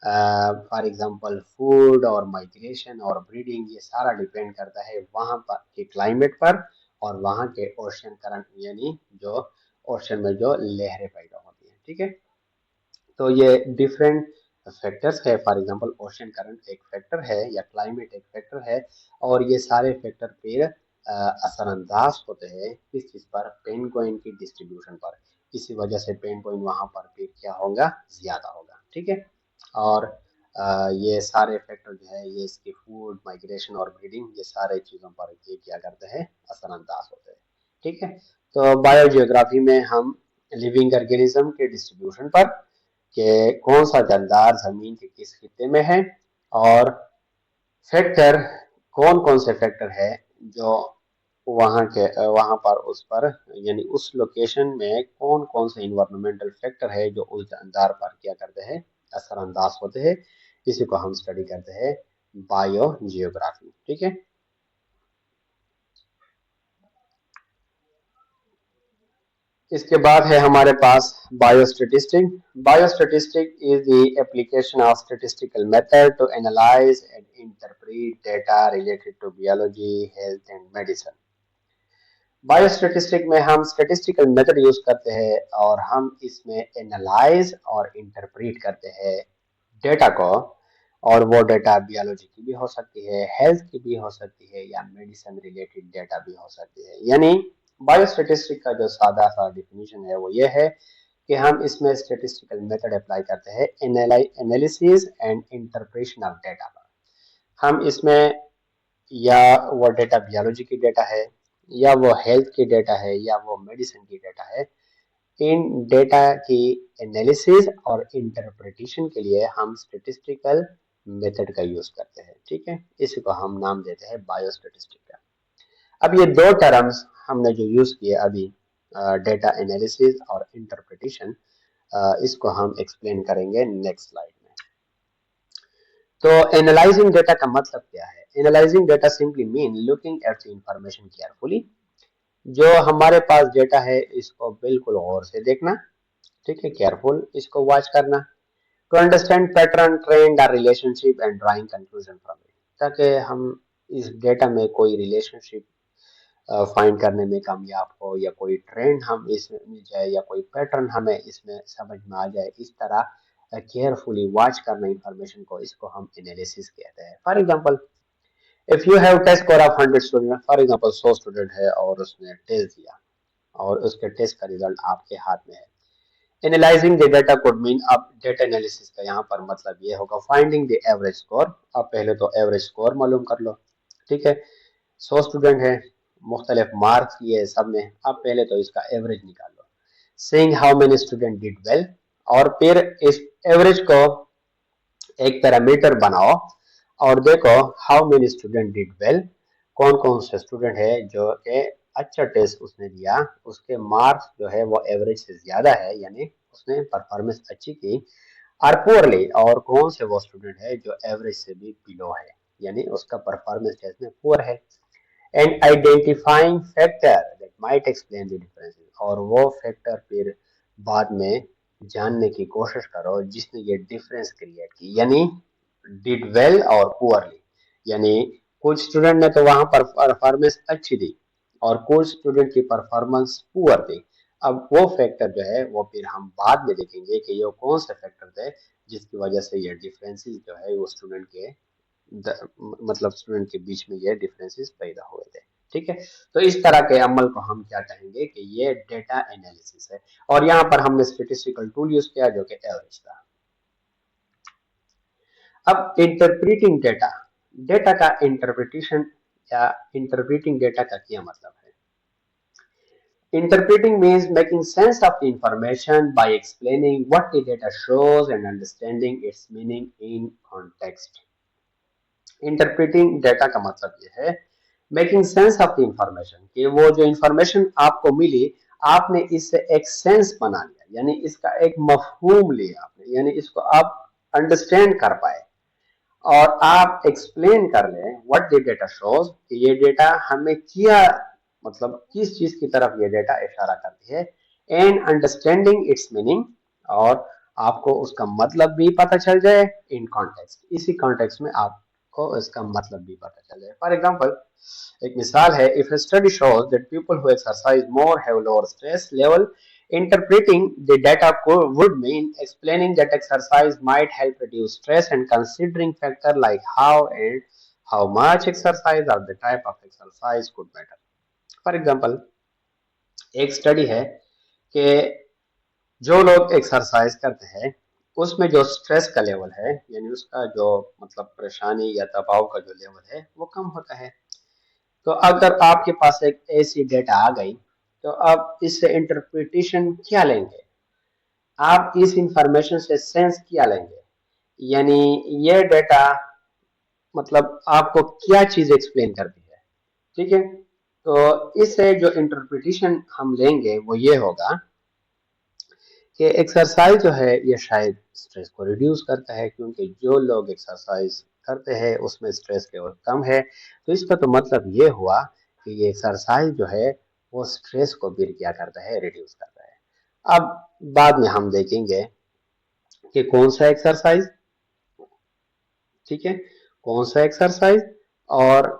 फॉर एग्जांपल फूड और माइग्रेशन और ब्रीडिंग ये सारा डिपेंड करता है वहां पर के क्लाइमेट पर और वहां के ओशियन करंट, यानी जो ओशन में जो लहरें पैदा होती हैं। ठीक है, तो ये डिफरेंट फैक्टर्स है, फॉर एग्जांपल ओशन करंट एक फैक्टर है या क्लाइमेट एक फैक्टर है, और ये सारे फैक्टर फिर असरअंदाज होते हैं किस चीज पर, पेंगुइन की डिस्ट्रीब्यूशन पर। इसी वजह से पेंगुइन वहां पर फिर क्या होगा, ज्यादा होगा। ठीक है, और ये सारे फैक्टर जो है ये इसके फूड माइग्रेशन और ब्रीडिंग ये सारे चीजों पर ये क्या करते हैं, असरअंदाज होते हैं। ठीक है, तो बायोजियोग्राफी में हम लिविंग ऑर्गेनिज्म के डिस्ट्रीब्यूशन पर कि कौन सा जानदार जमीन के किस खित्ते में है, और फैक्टर कौन कौन से फैक्टर है जो वहां पर उस पर, यानी उस लोकेशन में कौन कौन से इन्वायरमेंटल फैक्टर है जो उस जानदार पर क्या करते हैं, असरअंदाज होते हैं। इसी को हम स्टडी करते हैं बायो जियोग्राफी। ठीक है, इसके बाद है हमारे पास biostatistic. Biostatistic is the application of statistical method to analyse and interpret data related to biology, health and medicine. Biostatistic में हम स्टैटिस्टिकल मेथड यूज करते हैं और हम इसमें एनालाइज और इंटरप्रेट करते हैं डेटा को. और वो डेटा बायोलॉजी की भी हो सकती है, हेल्थ की भी हो सकती है या मेडिसिन रिलेटेड डेटा भी हो सकती है. यानी बायोस्टैटिस्टिक का जो सादा सा डिफिनीशन है वो ये है कि हम इसमें स्टैटिस्टिकल मेथड अप्लाई करते हैं analysis and interpretation of data पर. हम इसमें या वो डेटा बायोलॉजी की डेटा है या वो हेल्थ की डेटा है या वो मेडिसिन की डेटा है, इन डेटा की एनालिसिस और इंटरप्रिटेशन के लिए हम स्टैटिस्टिकल मेथड का यूज करते हैं. ठीक है, इसी को हम नाम देते हैं बायोस्टैटिस्टिक का. अब ये दो टर्म्स हमने जो यूज किए अभी, डेटा एनालिसिस और इंटरप्रिटेशन, इसको हम एक्सप्लेन करेंगे नेक्स्ट स्लाइड में. तो एनालाइजिंग डेटा का मतलब क्या है? Analysing data simply mean looking at the information carefully. जो हमारे पास डेटा है इसको बिल्कुल गौर से देखना. ठीक है, केयरफुल इसको वॉच करना. टू अंडरस्टैंड पैटर्न, ट्रेंड और relationship and drawing conclusion from it, ताकि हम इस डेटा में कोई रिलेशनशिप फाइंड करने में कामयाब हो या कोई ट्रेंड हम इसमें मिल जाए या कोई पैटर्न हमें इसमें समझ में आ जाए. इस तरह केयरफुली वॉच करना इंफॉर्मेशन को, इसको हम एनालिसिस कहते हैं. For example, if you have test score of 100 student, for example 100 student है और उसने टेस्ट दिया और उसके टेस्ट का रिजल्ट आपके हाथ में है. Analysing the data code mean, अब डेटा एनालिसिस का यहाँ पर मतलब ये होगा फाइंडिंग द एवरेज स्कोर. अब पहले तो एवरेज स्कोर मालूम कर लो. ठीक है, 100 स्टूडेंट है, मुख्तलिफ मार्क्स लिए सब में, अब पहले तो इसका एवरेज निकाल लो. Saying how many student did well, और फिर इस एवरेज को एक पैरामीटर बनाओ और देखो how many student did well, कौन कौन से स्टूडेंट है जो कि अच्छा टेस्ट उसने दिया, उसके मार्क्स जो है वो एवरेज से ज्यादा है यानी उसने परफॉर्मेंस अच्छी की. और पुअरली, और कौन से वो स्टूडेंट है जो एवरेज से भी बिलो है यानी उसका परफॉर्मेंस टेस्ट में पुअर है. And identifying factor that might explain the differences, और वो फैक्टर फिर बाद में जानने की कोशिश करो जिसने ये डिफरेंस क्रिएट की. यानी डिड वेल और पुअरली, यानी कुछ स्टूडेंट ने तो वहां पर परफॉर्मेंस अच्छी दी और कुछ स्टूडेंट की परफॉर्मेंस पुअर थी. अब वो फैक्टर जो है वो फिर हम बाद में देखेंगे कि ये कौन से फैक्टर थे जिसकी वजह से ये डिफरेंसेस जो है वो स्टूडेंट के मतलब स्टूडेंट के बीच में ये डिफरेंसेस पैदा हुए थे. ठीक है, तो इस तरह के अमल को हम क्या कहेंगे कि ये डेटा एनालिसिस है. और यहाँ पर हमने स्टेटिस्टिकल टूल यूज किया जो कि एवरेज था. अब इंटरप्रीटिंग डेटा, डेटा का इंटरप्रिटेशन या इंटरप्रीटिंग डेटा का क्या मतलब है? Interpreting means making sense of the information by explaining what the data shows and understanding its meaning in context. Interpreting data का मतलब ये है making sense of the information, कि वो जो इंफॉर्मेशन आपको मिली आपने इससे एक सेंस बना लिया यानी इसका एक मफहूम लिया आपने, यानी इसको आप अंडरस्टैंड कर पाए और आप एक्सप्लेन कर लें व्हाट द डेटा शोज, कि ये डेटा हमें क्या मतलब किस चीज की तरफ ये डेटा इशारा करती है. एंड अंडरस्टैंडिंग इट्स मीनिंग, और आपको उसका मतलब भी पता चल जाए इन कॉन्टेक्स्ट, इसी कॉन्टेक्स्ट में आपको इसका मतलब भी पता चल जाए. फॉर एग्जांपल, एक मिसाल है, if study shows that people who exercise more have lower stress level, interpreting the data would mean explaining that exercise might help reduce stress and considering factors like how and how much exercise or the type of exercise could matter. For example, एक study है कि जो लोग exercise करते हैं उसमें जो stress का लेवल है यानी उसका जो मतलब परेशानी या दबाव का जो लेवल है वो कम होता है. तो अगर आपके पास एक ऐसी डेटा आ गई तो आप इससे इंटरप्रिटेशन क्या लेंगे, आप इस इंफॉर्मेशन से सेंस क्या लेंगे, यानी ये डेटा मतलब आपको क्या चीज एक्सप्लेन करती है. ठीक है, तो इससे जो इंटरप्रिटेशन हम लेंगे वो ये होगा कि एक्सरसाइज जो है ये शायद स्ट्रेस को रिड्यूस करता है, क्योंकि जो लोग एक्सरसाइज करते हैं उसमें स्ट्रेस लेवल कम है. तो इसका तो मतलब ये हुआ कि ये एक्सरसाइज जो है वो स्ट्रेस को भी क्या करता है, रिड्यूस करता है. अब बाद में हम देखेंगे कि कौन सा एक्सरसाइज, ठीक है, कौन सा एक्सरसाइज और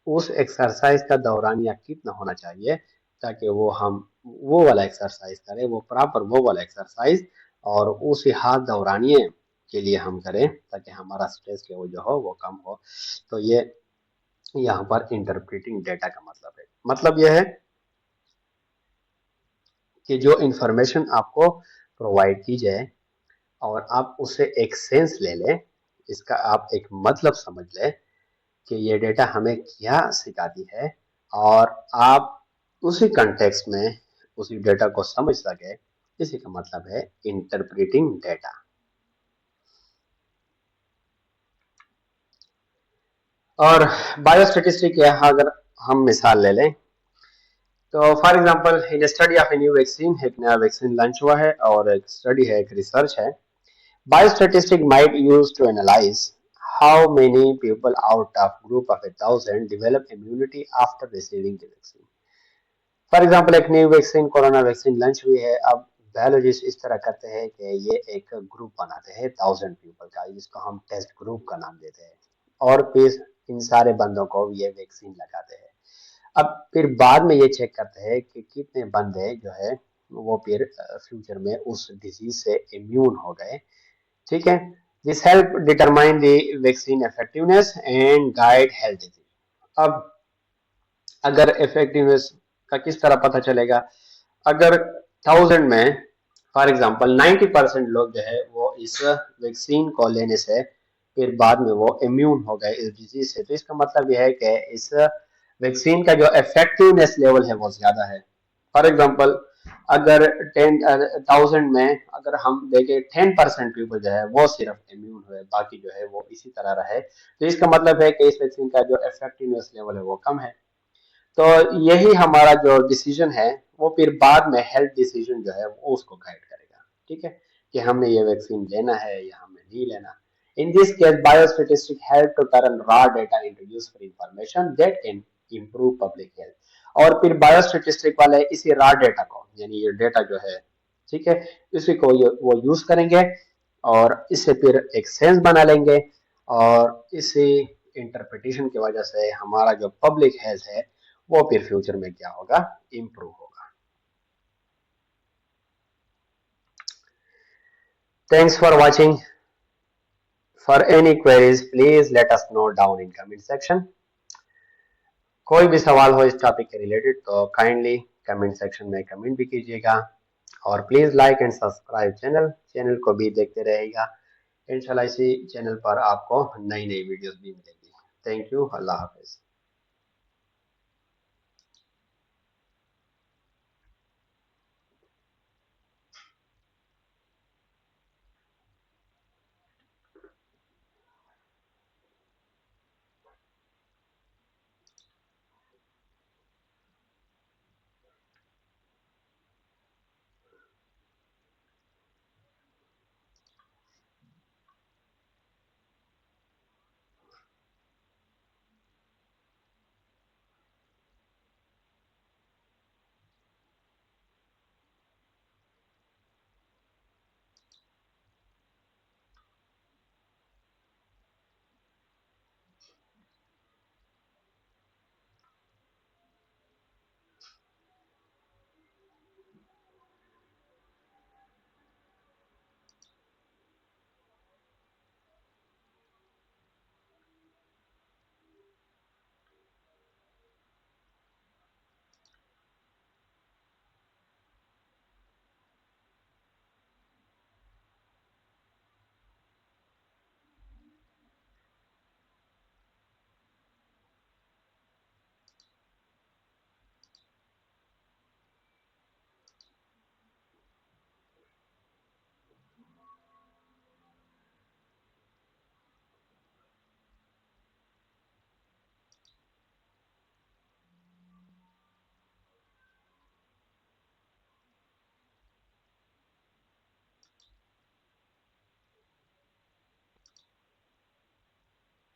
उस एक्सरसाइज का दौरानिया कितना होना चाहिए ताकि वो हम वो वाला एक्सरसाइज करें, वो प्रॉपर वो वाला एक्सरसाइज और उसी हाथ दौरानिए के लिए हम करें ताकि हमारा स्ट्रेस लेवल जो हो वो कम हो। तो ये यहाँ पर इंटरप्रेटिंग डेटा का मतलब है, मतलब यह है कि जो इंफॉर्मेशन आपको प्रोवाइड की जाए और आप उससे एक सेंस ले लें, इसका आप एक मतलब समझ लें कि ये डेटा हमें क्या सिखाती है और आप उसी कंटेक्स्ट में उसी डेटा को समझ सके, इसी का मतलब है इंटरप्रेटिंग डेटा। और बायोस्टेटिस्टिक यहाँ अगर हम मिसाल ले लें तो for example in study of a new vaccine, एक नया वैक्सीन लॉन्च हुआ है और एक स्टडी है, एक रिसर्च है। Biostatistic might use to analyze how many people out of group of 1,000 develop immunity after receiving the vaccine. For example एक new vaccine, corona vaccine launch हुई है। अब बायोलॉजिस्ट इस तरह करते हैं कि ये एक ग्रुप बनाते हैं 1,000 पीपल का, जिसको हम टेस्ट ग्रुप का नाम देते हैं और फिर इन सारे बंदों को ये वैक्सीन लगाते हैं। अब फिर बाद में ये चेक करते हैं कि कितने बंदे जो है वो फिर फ्यूचर में उस डिजीज से इम्यून हो गए, ठीक है। This help determine the vaccine effectiveness and guide health decision. अब अगर इफेक्टिवनेस का किस तरह पता चलेगा, अगर 1,000 में फॉर एग्जांपल 90% लोग जो है वो इस वैक्सीन को लेने से फिर बाद में वो इम्यून हो गए इस डिजीज से, तो इसका मतलब यह है कि इस वैक्सीन का जो इफेक्टिवनेस लेवल है वो ज्यादा है। फॉर एग्जांपल अगर 10,000 में अगर हम देखें 10% पीपल जो है वो सिर्फ इम्यून हुए, बाकी जो है वो इसी तरह रहे, तो इसका मतलब है कि इस वैक्सीन का जो इफेक्टिवनेस लेवल है वो कम है। तो यही हमारा जो डिसीजन है वो फिर बाद में हेल्थ डिसीजन जो है वो उसको गाइड करेगा, ठीक है, कि हमने ये वैक्सीन लेना है या हमें नहीं लेना। In this case biostatistic help to turn raw data into useful information that can improve public health. और फिर बायोस्टेटिस्टिक वाले इसी रॉ डेटा को, यानी ये डेटा जो है, ठीक है, इसी को वो यूज करेंगे और इससे फिर एक सेंस बना लेंगे और इसी इंटरप्रिटेशन की वजह से हमारा जो पब्लिक हेल्थ है वो फिर फ्यूचर में क्या होगा, इंप्रूव होगा। Thanks for watching. For any queries please let us know down in comment section. कोई भी सवाल हो इस टॉपिक के रिलेटेड तो काइंडली कमेंट सेक्शन में कमेंट भी कीजिएगा और please like and subscribe channel, channel को भी देखते रहेगा। इंशाल्लाह इसी चैनल पर आपको नई नई वीडियोस भी मिलेगी। Thank you, Allah Hafiz.